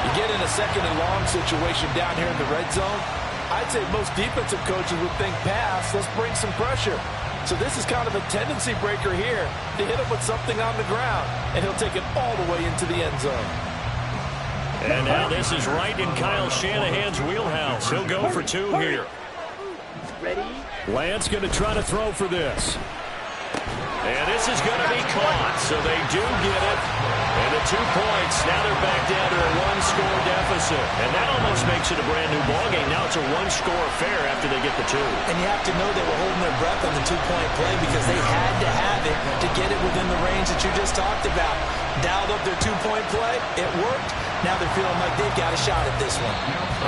You get in a second and long situation down here in the red zone, I'd say most defensive coaches would think pass, let's bring some pressure. So this is kind of a tendency breaker here to hit him with something on the ground, and he'll take it all the way into the end zone. And now this is right in Kyle Shanahan's wheelhouse. He'll go for 2 here. Ready? Lance going to try to throw for this. And this is going to be caught, so they do get it. And the 2 points, now they're back down to a 1-score deficit. And that almost makes it a brand-new ballgame. Now it's a 1-score affair after they get the 2. And you have to know they were holding their breath on the 2-point play because they had to have it to get it within the range that you just talked about. Dialed up their 2-point play. It worked. Now they're feeling like they've got a shot at this one.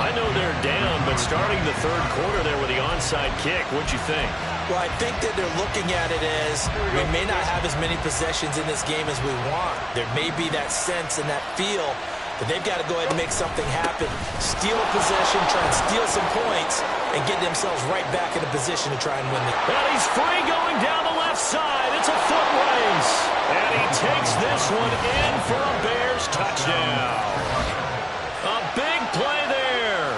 I know they're down, but starting the third quarter there with the onside kick, what'd you think? Well, I think that they're looking at it as we may not have as many possessions in this game as we want. There may be that sense and that feel that they've got to go ahead and make something happen. Steal a possession, try and steal some points, and get themselves right back in a position to try and win it. And he's free going down the left side. It's a foot race. And he takes this one in for a Bears touchdown. A big play there.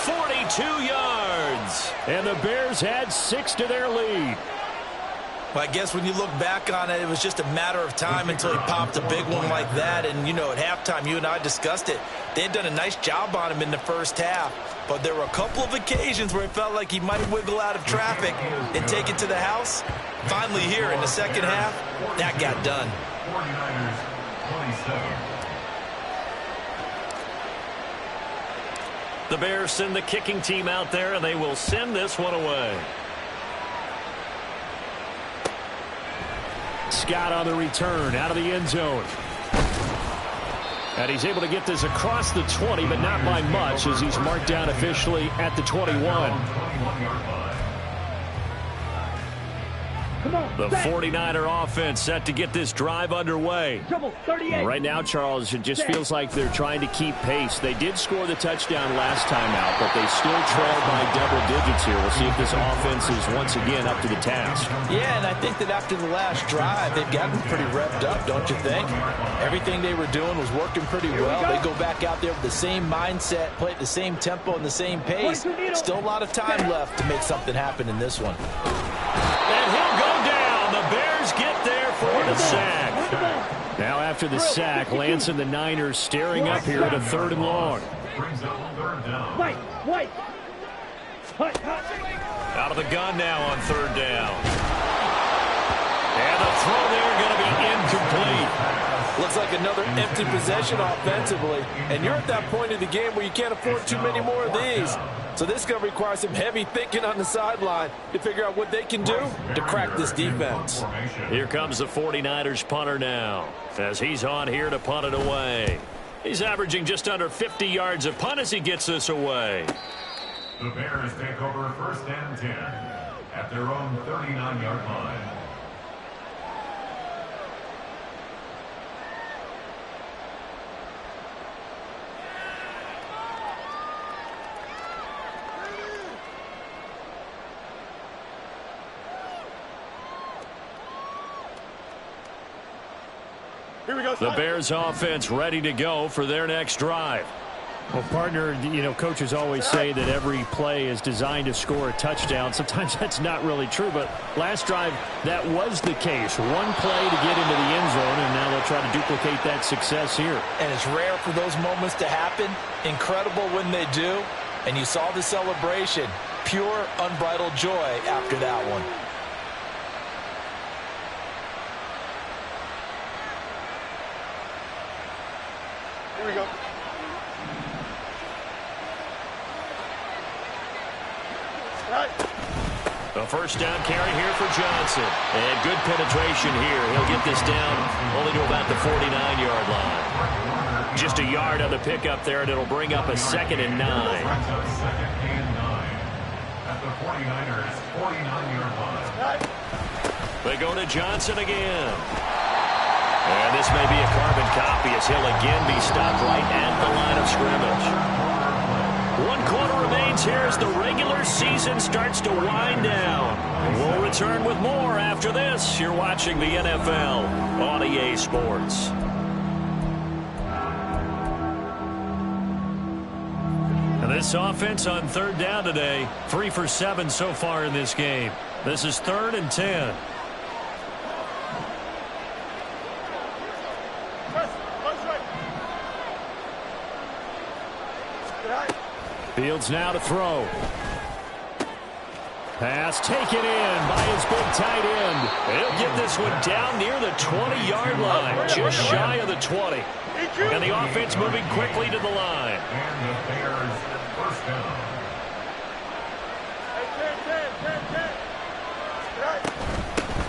42 yards. And the Bears had 6 to their lead. Well, I guess when you look back on it, it was just a matter of time until he popped a big one like that. And, you know, at halftime, you and I discussed it. They had done a nice job on him in the first half. But there were a couple of occasions where it felt like he might wiggle out of traffic and take it to the house. Finally here in the second half, that got done. 49ers 27. The Bears send the kicking team out there, and they will send this one away. Scott on the return, out of the end zone. And he's able to get this across the 20, but not by much, as he's marked down officially at the 21. The 49er offense set to get this drive underway. Right now, Charles, it just feels like they're trying to keep pace. They did score the touchdown last time out, but they still trail by double digits here. We'll see if this offense is once again up to the task. Yeah, and I think that after the last drive, they've gotten pretty revved up, don't you think? Everything they were doing was working pretty well. They go back out there with the same mindset, play at the same tempo and the same pace. Still a lot of time left to make something happen in this one. And he'll go down. The Bears get there for the sack. Now after the sack, Lance and the Niners staring up here at a 3rd and long. Out of the gun now on 3rd down. And the throw there going to be incomplete. Looks like another empty possession offensively. And you're at that point in the game where you can't afford too many more of these. So this is going to require some heavy thinking on the sideline to figure out what they can do to crack this defense. Here comes the 49ers punter now, as he's on here to punt it away. He's averaging just under 50 yards a punt as he gets this away. The Bears take over 1st and 10 at their own 39-yard line. The Bears offense ready to go for their next drive. Well, partner, you know, coaches always say that every play is designed to score a touchdown. Sometimes that's not really true, but last drive, that was the case. One play to get into the end zone, and now they'll try to duplicate that success here. And it's rare for those moments to happen. Incredible when they do. And you saw the celebration. Pure, unbridled joy after that one. Here we go. A 1st down carry here for Johnson. And good penetration here. He'll get this down only to about the 49-yard line. Just a yard on the pickup there, and it'll bring up a 2nd and 9. At the 49ers 49-yard line. They go to Johnson again. And this may be a carbon copy as he'll again be stopped right at the line of scrimmage. 1 quarter remains here as the regular season starts to wind down. And we'll return with more after this. You're watching the NFL on EA Sports. And this offense on 3rd down today, 3 for 7 so far in this game. This is 3rd and 10. Fields now to throw. Pass taken in by his big tight end. He'll get this one down near the 20-yard line, just shy of the 20. And the offense moving quickly to the line. And the Bears 1st down.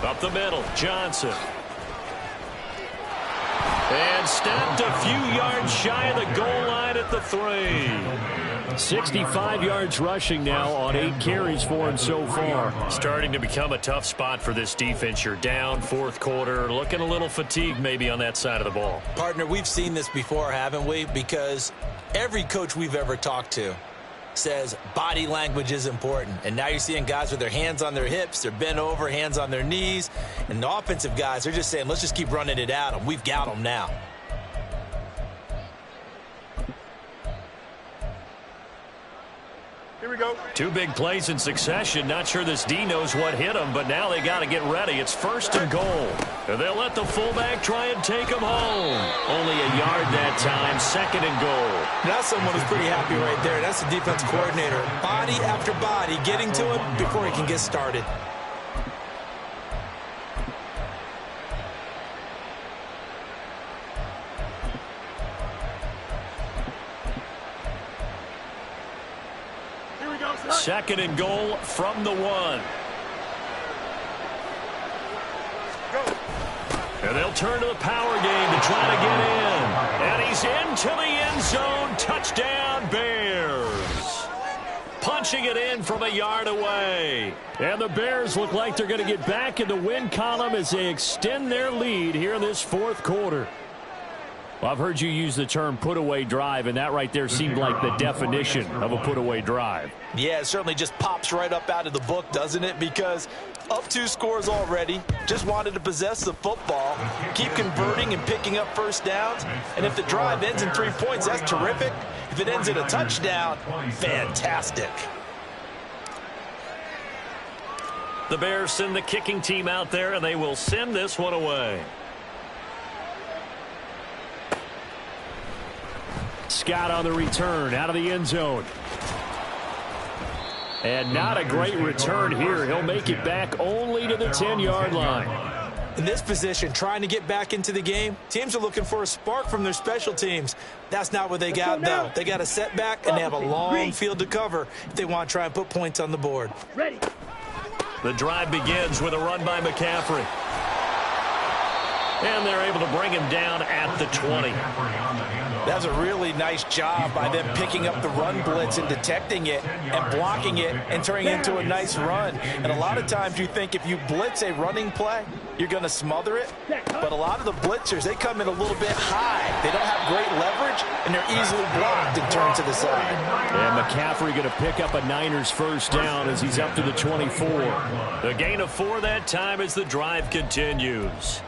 Up the middle, Johnson. And stopped a few yards shy of the goal line at the 3. 65 yards rushing now on 8 carries for him so far. Starting to become a tough spot for this defense. You're down 4th quarter, looking a little fatigued maybe on that side of the ball. Partner, we've seen this before, haven't we? Because every coach we've ever talked to says body language is important. And now you're seeing guys with their hands on their hips, they're bent over, hands on their knees. And the offensive guys, they're just saying, let's just keep running it at them. We've got them now. Here we go. Two big plays in succession. Not sure this D knows what hit him, but now they got to get ready. It's 1st and goal. And they'll let the fullback try and take him home. Only a yard that time. 2nd and goal. That's someone who's pretty happy right there. That's the defense coordinator. Body after body getting to him before he can get started. Here we go, 2nd and goal from the 1. And they'll turn to the power game to try to get in. And he's into the end zone. Touchdown, Bears. Punching it in from a yard away. And the Bears look like they're going to get back in the win column as they extend their lead here in this 4th quarter. Well, I've heard you use the term put-away drive, and that right there seemed like the definition of a put-away drive. Yeah, it certainly just pops right up out of the book, doesn't it? Because up 2 scores already, just wanted to possess the football, keep converting and picking up first downs. And if the drive ends in 3 points, that's terrific. If it ends in a touchdown, fantastic. The Bears send the kicking team out there, and they will send this one away. Scott on the return out of the end zone. And not a great return here. He'll make it back only to the 10-yard line. In this position, trying to get back into the game, teams are looking for a spark from their special teams. That's not what they got, though. They got a setback, and they have a long field to cover if they want to try and put points on the board. Ready. The drive begins with a run by McCaffrey. And they're able to bring him down at the 20. That's a really nice job by them picking up the run blitz and detecting it and blocking it and turning it into a nice run. And a lot of times you think if you blitz a running play, you're going to smother it. But a lot of the blitzers, they come in a little bit high. They don't have great leverage, and they're easily blocked and turned to the side. And McCaffrey going to pick up a Niners first down as he's up to the 24. The gain of 4 that time as the drive continues.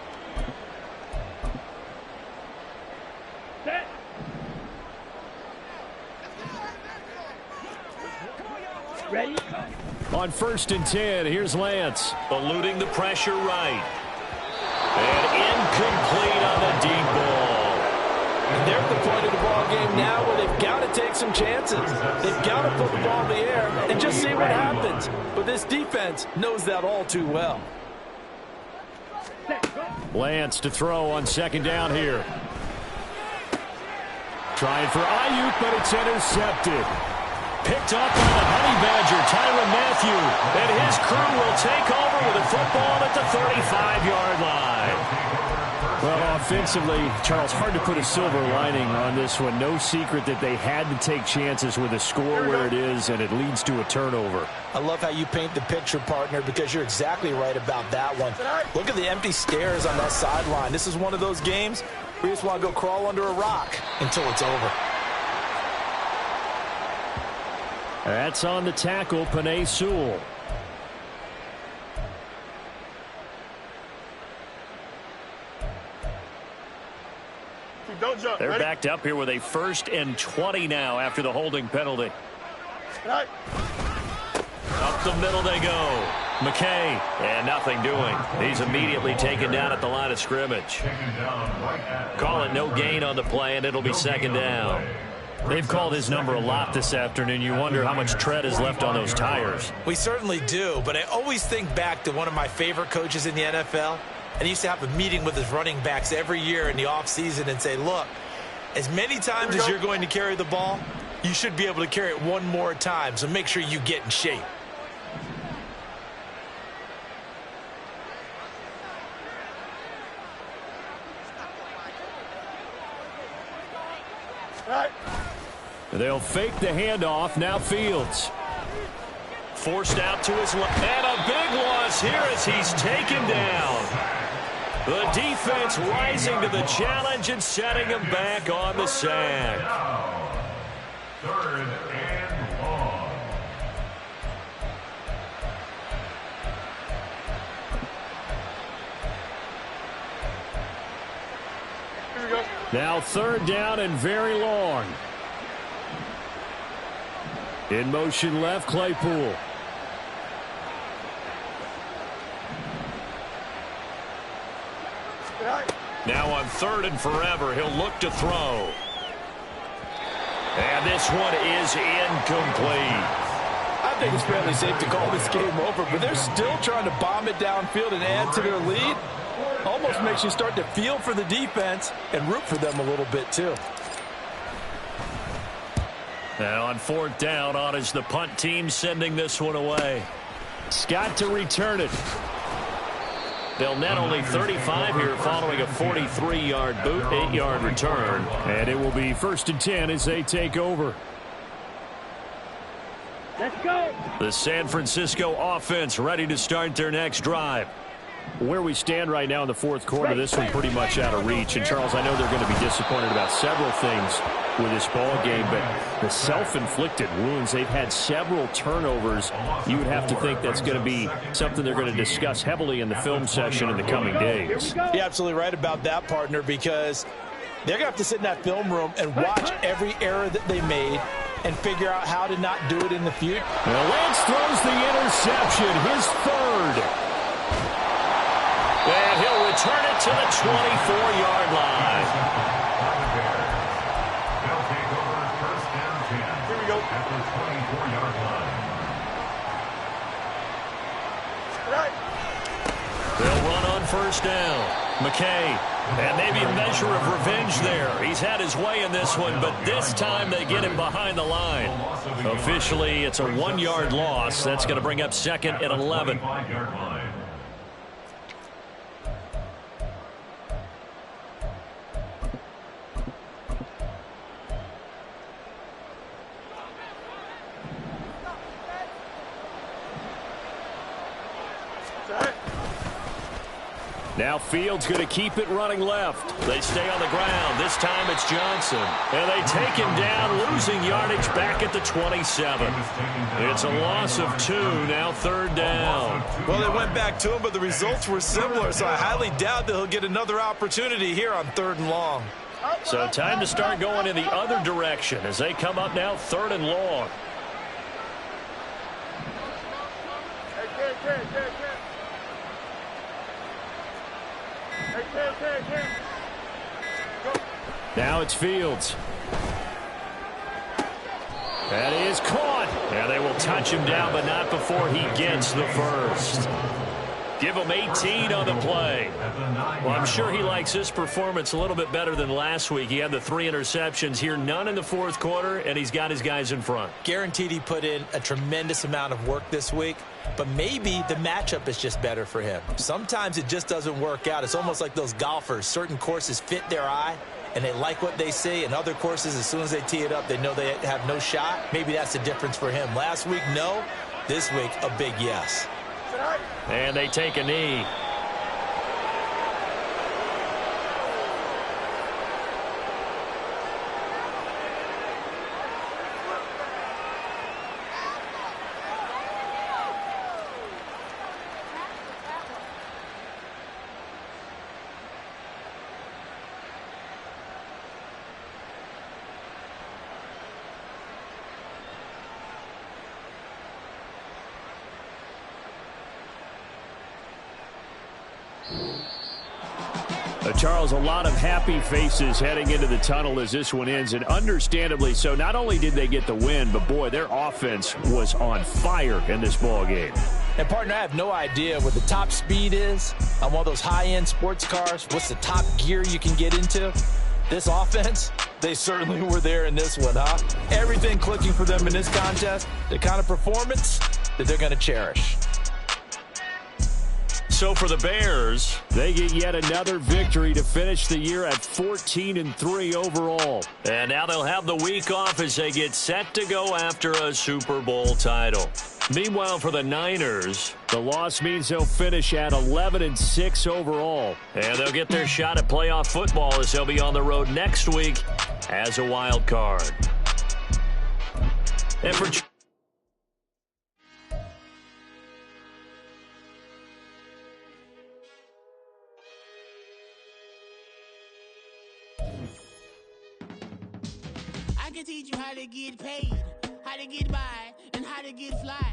Ready? On 1st and 10, here's Lance. Eluding the pressure right. And incomplete on the deep ball. And they're at the point of the ball game now where they've got to take some chances. They've got to put the ball in the air and just see what happens. But this defense knows that all too well. Lance to throw on 2nd down here. Trying for Ayuk, but it's intercepted. Picked up by the Honey Badger, Tyrann Mathieu. And his crew will take over with a football at the 35-yard line. Well, offensively, Charles, hard to put a silver lining on this one. No secret that they had to take chances with a score where it is, and it leads to a turnover. I love how you paint the picture, partner, because you're exactly right about that one. Look at the empty stairs on that sideline. This is one of those games where you just want to go crawl under a rock until it's over. That's on the tackle, Penei Sewell. Don't jump. They're Ready? backed up here with a 1st and 20 now after the holding penalty. Right. Up the middle they go. McKay, and nothing doing. He's immediately taken down at the line of scrimmage. Call it no gain on the play, and it'll be 2nd down. They've called his number a lot this afternoon. You wonder how much tread is left on those tires. We certainly do, but I always think back to one of my favorite coaches in the NFL. And he used to have a meeting with his running backs every year in the offseason and say, look, as many times as you're going to carry the ball, you should be able to carry it one more time, so make sure you get in shape. Right. They'll fake the handoff. Now Fields. Forced out to his left. And a big loss here as he's taken down. The defense rising to the challenge and setting him back on the sack. 3rd and long. Here we go. Now 3rd down and very long. In motion left, Claypool. Now on 3rd and forever, he'll look to throw. And this one is incomplete. I think it's fairly safe to call this game over, but they're still trying to bomb it downfield and add to their lead. Almost makes you start to feel for the defense and root for them a little bit too. Now on 4th down, on is the punt team sending this one away. Scott to return it. They'll net only 35 here following a 43-yard boot, 8-yard return. And it will be 1st and 10 as they take over. Let's go. The San Francisco offense ready to start their next drive. Where we stand right now in the 4th quarter, this one pretty much out of reach. And, Charles, I know they're going to be disappointed about several things with this ball game, but the self-inflicted wounds, they've had several turnovers. You would have to think that's going to be something they're going to discuss heavily in the film session in the coming days. You're absolutely right about that, partner, because they're going to have to sit in that film room and watch every error that they made and figure out how to not do it in the future. Well, Lance throws the interception, his 3rd. And he'll return it to the 24-yard line. They'll take over 1st and 10. Here we go. At the 24-yard line. They'll run on 1st down. McKay, and maybe a measure of revenge there. He's had his way in this one, but this time they get him behind the line. Officially, it's a 1-yard loss. That's going to bring up 2nd and 11. Now Fields going to keep it running left. They stay on the ground. This time it's Johnson. And they take him down, losing yardage back at the 27. It's a loss of 2, now 3rd down. Well, they went back to him, but the results were similar, so I highly doubt that he'll get another opportunity here on 3rd and long. So time to start going in the other direction as they come up now 3rd and long. Now it's Fields. That is caught. Yeah, they will touch him down, but not before he gets the 1st. Give him 18 on the play. Well, I'm sure he likes this performance a little bit better than last week. He had the 3 interceptions here, none in the 4th quarter, and he's got his guys in front. Guaranteed he put in a tremendous amount of work this week, but maybe the matchup is just better for him. Sometimes it just doesn't work out. It's almost like those golfers. Certain courses fit their eye, and they like what they see, and other courses, as soon as they tee it up, they know they have no shot. Maybe that's the difference for him. Last week, no. This week, a big yes. And they take a knee. Charles, a lot of happy faces heading into the tunnel as this one ends, and understandably so. Not only did they get the win, but, boy, their offense was on fire in this ball game. And, partner, I have no idea what the top speed is on one of those high-end sports cars. What's the top gear you can get into? This offense, they certainly were there in this one, huh? Everything clicking for them in this contest, the kind of performance that they're going to cherish. So for the Bears, they get yet another victory to finish the year at 14-3 overall. And now they'll have the week off as they get set to go after a Super Bowl title. Meanwhile, for the Niners, the loss means they'll finish at 11-6 overall. And they'll get their shot at playoff football as they'll be on the road next week as a wild card. And for teach you how how to get paid, how to get by, and how to get fly.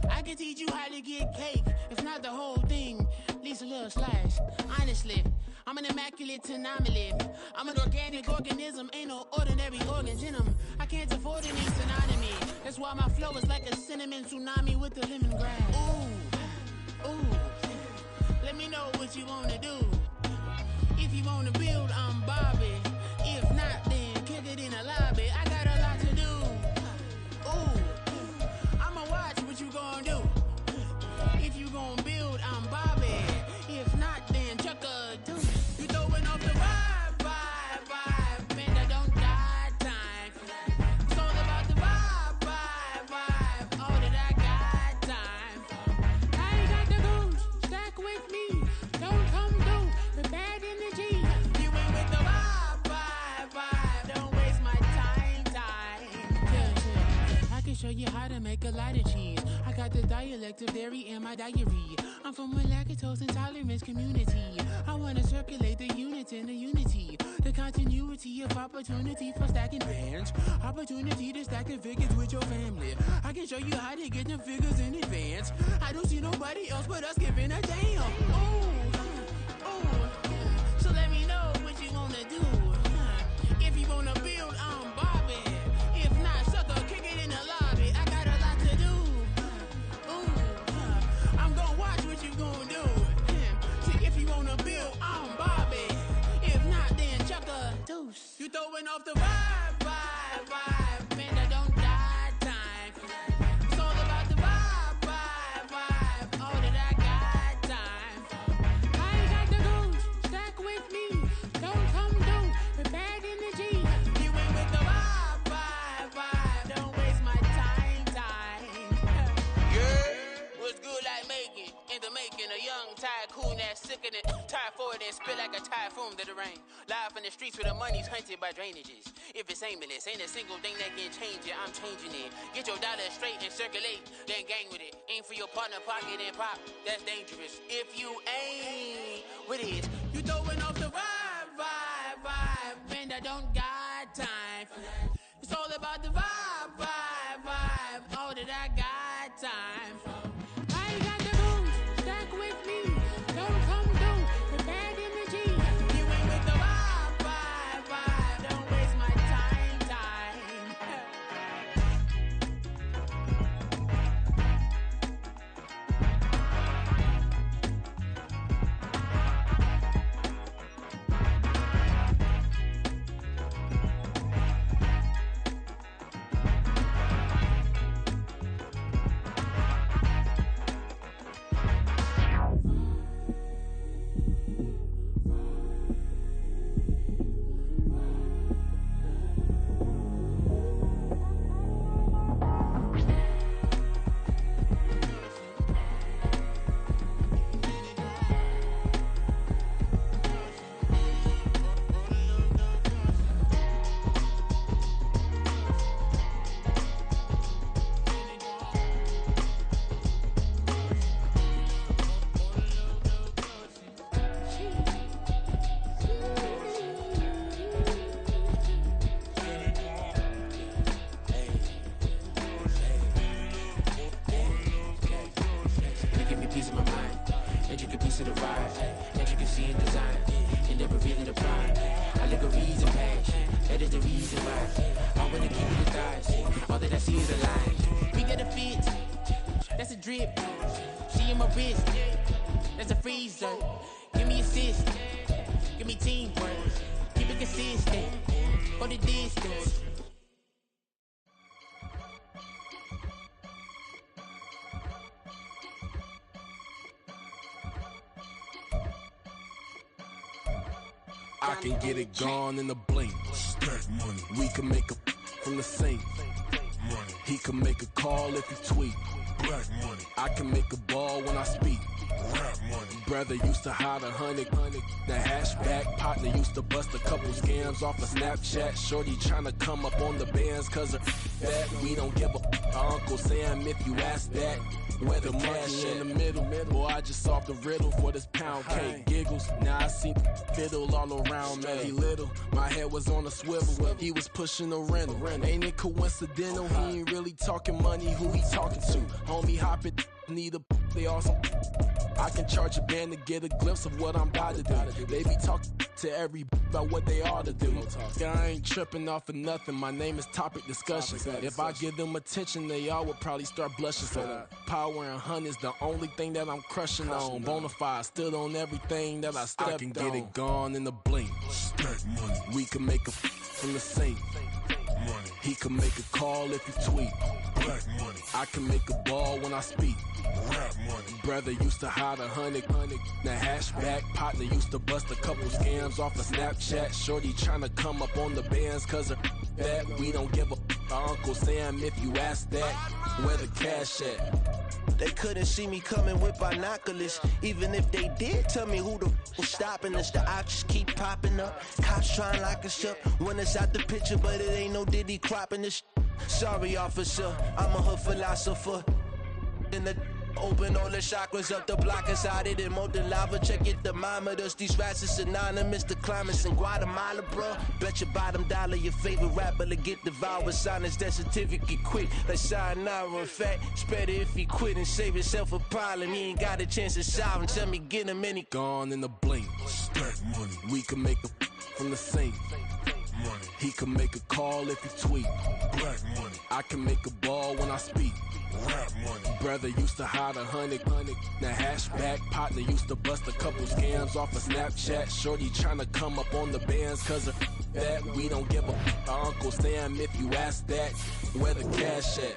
I can teach you how to get cake, if not the whole thing, at least a little slice. Honestly, I'm an immaculate anomaly. I'm an organic organism, ain't no ordinary organs in them. I can't afford any synonymy. That's why my flow is like a cinnamon tsunami with the lemongrass. Ooh, ooh, let me know what you wanna do. If you wanna build, I'm Bobby. If not, then kick it in the lobby. I got a lot to do. Ooh, I'ma watch what you gonna do. If you gonna build, I'm Bobby. If not, then chuck a deuce. You throwing off the vibe, man, I don't got time. It's all about the vibe, all that I got time. I ain't got the goose, stack with me. Don't come through with bad energy. You ain't with the vibe, don't waste my time. Yeah. I can show you how to make a lot of cheese. I got the dialect of dairy in my diary. I'm from a lactose intolerance community. I wanna circulate the units in the unity. The continuity of opportunity for stacking bands. Opportunity to stack the figures with your family. I can show you how to get the figures in advance. I don't see nobody else but us giving a damn. Ooh, so let me know what you wanna do. If you wanna build, I'm Bobby. If not, sucker, kick it in the lobby. I got a lot to do. I'm gonna watch what you gonna do. See, if you wanna build, I'm Bobby. If not, then chuck a deuce. You throwing off the vibe, man, I don't got time. It's all about the vibe, all that I got time. I ain't got the goose, stack with me. Don't come through with bad energy. You ain't with the vibe, don't waste my time. Yeah, what's good like making, in the making, a young tycoon that's sick in it. Tie forward and spit like a typhoon to the rain. Live in the streets where the money's hunted by drainages. If it's aimless, ain't a single thing that can change it. I'm changing it. Get your dollar straight and circulate, then gang with it. Aim for your partner, pocket and pop. That's dangerous. If you ain't with it, you throwing off the vibe, man, I don't got time for that. It's all about the vibe, all that I got time for. I ain't got the goose, stack with me. Don't come through with bad energy. You ain't with the vibe, don't waste my time. Drip, she in my wrist, that's a freezer. Give me assist, give me teamwork, keep it consistent, go the distance. I can get it gone in a blink. Stack money. We can make a from the sink. Money. He can make a call if he tweet. Black money. I can make a ball when I speak. Rap money. Brother used to hide 100. The hatchback partner used to bust a couple scams off of Snapchat. Shorty tryna come up on the bands cause her that. We don't give a Uncle Sam if you ask that. Where the money in the middle, boy, I just solved the riddle for this pound cake. Giggles, now I see fiddle all around me. He little, my head was on a swivel. He was pushing a rental. Ain't it coincidental? He ain't really talking money. Who he talking to? Homie, hop it, need a they awesome. I can charge a band to get a glimpse of what I'm about to do. They be talking to every about what they ought to do. I ain't tripping off of nothing. My name is Topic Discussion. If I give them attention, they all would probably start blushing. So power and hunt is the only thing that I'm crushing on. Bonafide stood on everything that I stepped on. I can get it gone in a blink. Stack money. We can make a from the sink. Money. He can make a call if you tweet. Black money. I can make a ball when I speak. Rap money. Brother used to hide 100. The hashback partner used to bust a couple scams off of Snapchat. Shorty tryna come up on the bands cause of that. We don't give a Uncle Sam if you ask that. Where the cash at? They couldn't see me coming with binoculars. Even if they did, tell me who the was stopping us. The options keep popping up. Cops trying to lock us up. When it's out the picture, but it ain't no Diddy cropping this. Sorry, officer, I'm a hood philosopher. In the open all the chakras up the block inside it and molten lava. Check your thermometers. These rats is synonymous to climates in Guatemala, bro. Bet your bottom dollar your favorite rapper to get devoured. Sign his death certificate quick. Like sayonara. In fact, it's better if he quit and save himself a problem. He ain't got a chance to solve him. Tell me get him any gone in a blink. Stack money. We can make a from the sink. Money. He can make a call if you tweet. Black money. I can make a ball when I speak. Rap money. Brother used to hide 100. The hashback partner used to bust a couple scams off of Snapchat. Shorty tryna come up on the bands cause of that. We don't give a Uncle Sam if you ask that. Where the cash at?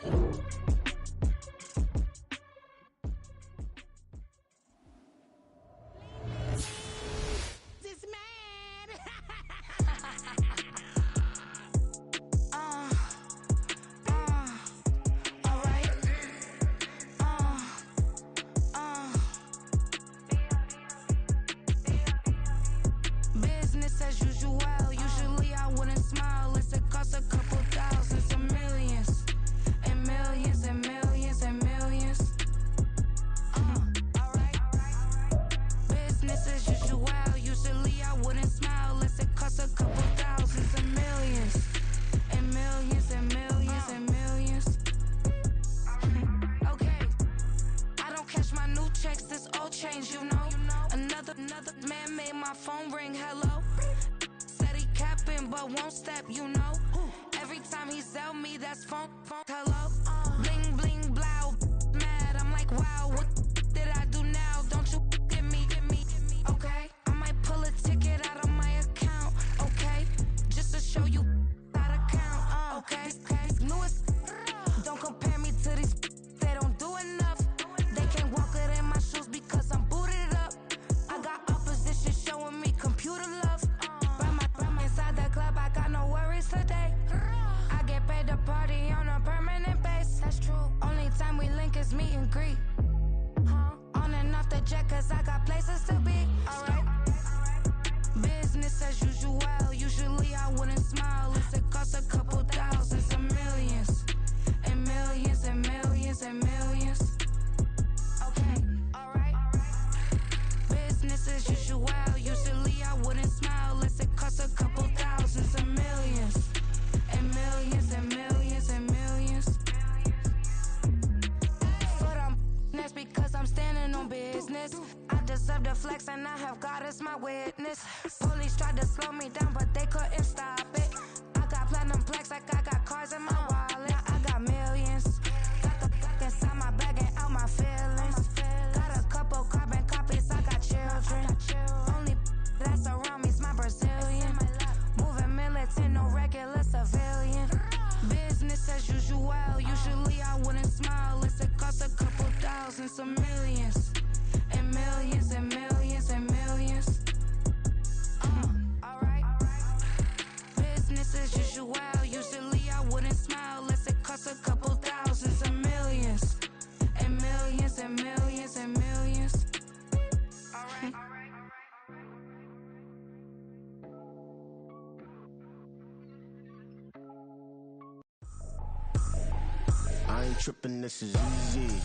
I ain't tripping, this is easy,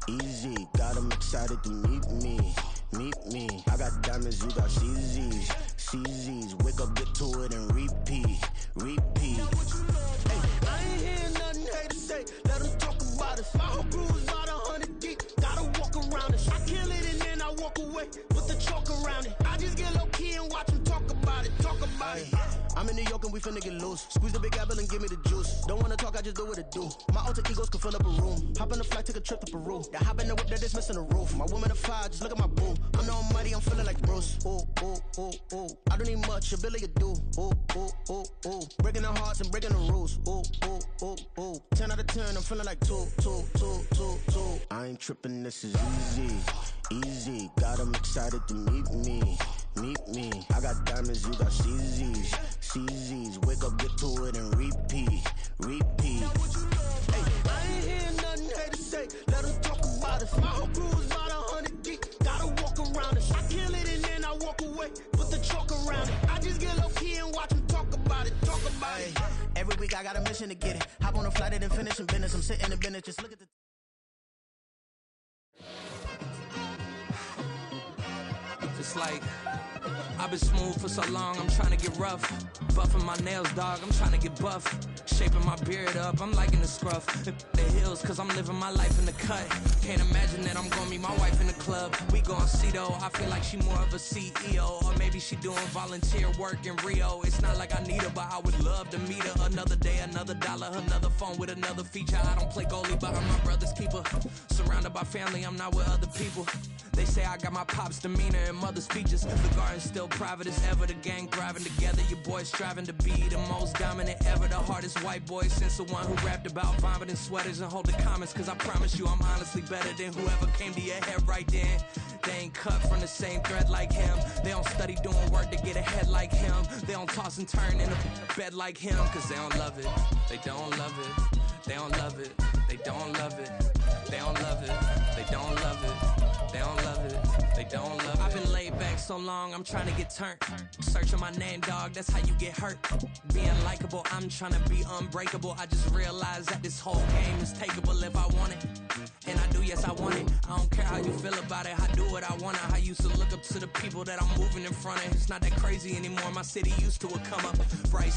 easy. Got them excited to meet me. I got diamonds, you got CZs, CZs. Wake up, get to it, and repeat. Hey, I ain't hearing nothing haters say. Let them talk about us. My whole crew is about 100 deep. Gotta walk around it. I kill it and then I walk away with the chalk around it. I just get low key and watch them talk about it. I'm in New York and we finna get loose. Squeeze the big apple and give me the juice. Don't wanna talk, I just do what it do. My alter egos can fill up a room. Hop on the flight, take a trip to Peru. The hop in the whip that is missing the roof. My woman a fire, just look at my boo. I'm no money, I'm feeling like Bruce. Ooh. I don't need much, ability to do. Ooh. Breaking the hearts and breaking the rules. Ooh. 10 out of 10, I'm feeling like two. I ain't tripping, this is easy. Got them excited to meet me. I got diamonds, you got CZs. Wake up, get to it, and repeat. Hey, I ain't hearing nothing haters say. Let them talk about us. My whole crew is about 100 deep. Gotta walk around us. I kill it and then I walk away with the chalk around it. I just get low key and watch them talk about it. Every week I got a mission to get it. Hop on a flight and then finish in business. I'm sitting in business, just look at the... It's like I've been smooth for so long, I'm trying to get rough. Buffing my nails, dog, I'm trying to get buff. Shaping my beard up, I'm liking the scruff. The hills, cause I'm living my life in the cut. Can't imagine that I'm gonna meet my wife in the club. We gon' see though, I feel like she more of a CEO. Or maybe she doing volunteer work in Rio. It's not like I need her, but I would love to meet her. Another day, another dollar, another phone with another feature. I don't play goalie, but I'm my brother's keeper. Surrounded by family, I'm not with other people. They say I got my pop's demeanor and mother's features. The garden's still private as ever. The gang thriving together. Your boys striving to be the most dominant ever. The hardest white boy since the one who rapped about vomiting sweaters and holding comments. Cause I promise you I'm honestly better than whoever came to your head right then. They ain't cut from the same thread like him. They don't study doing work to get ahead like him. They don't toss and turn in a bed like him. Cause they don't love it. They don't love it. They don't love it. They don't love it. They don't love it. They don't love it. They don't love it. They don't love it. I've been laid back so long, I'm trying to get turned. Searching my name, dog, that's how you get hurt. Being likable, I'm trying to be unbreakable. I just realized that this whole game is takeable if I want it. And I do, yes, I want it. I don't care how you feel about it. I do what I want. I used to look up to the people that I'm moving in front of. It's not that crazy anymore. My city used to a come up. Bryce.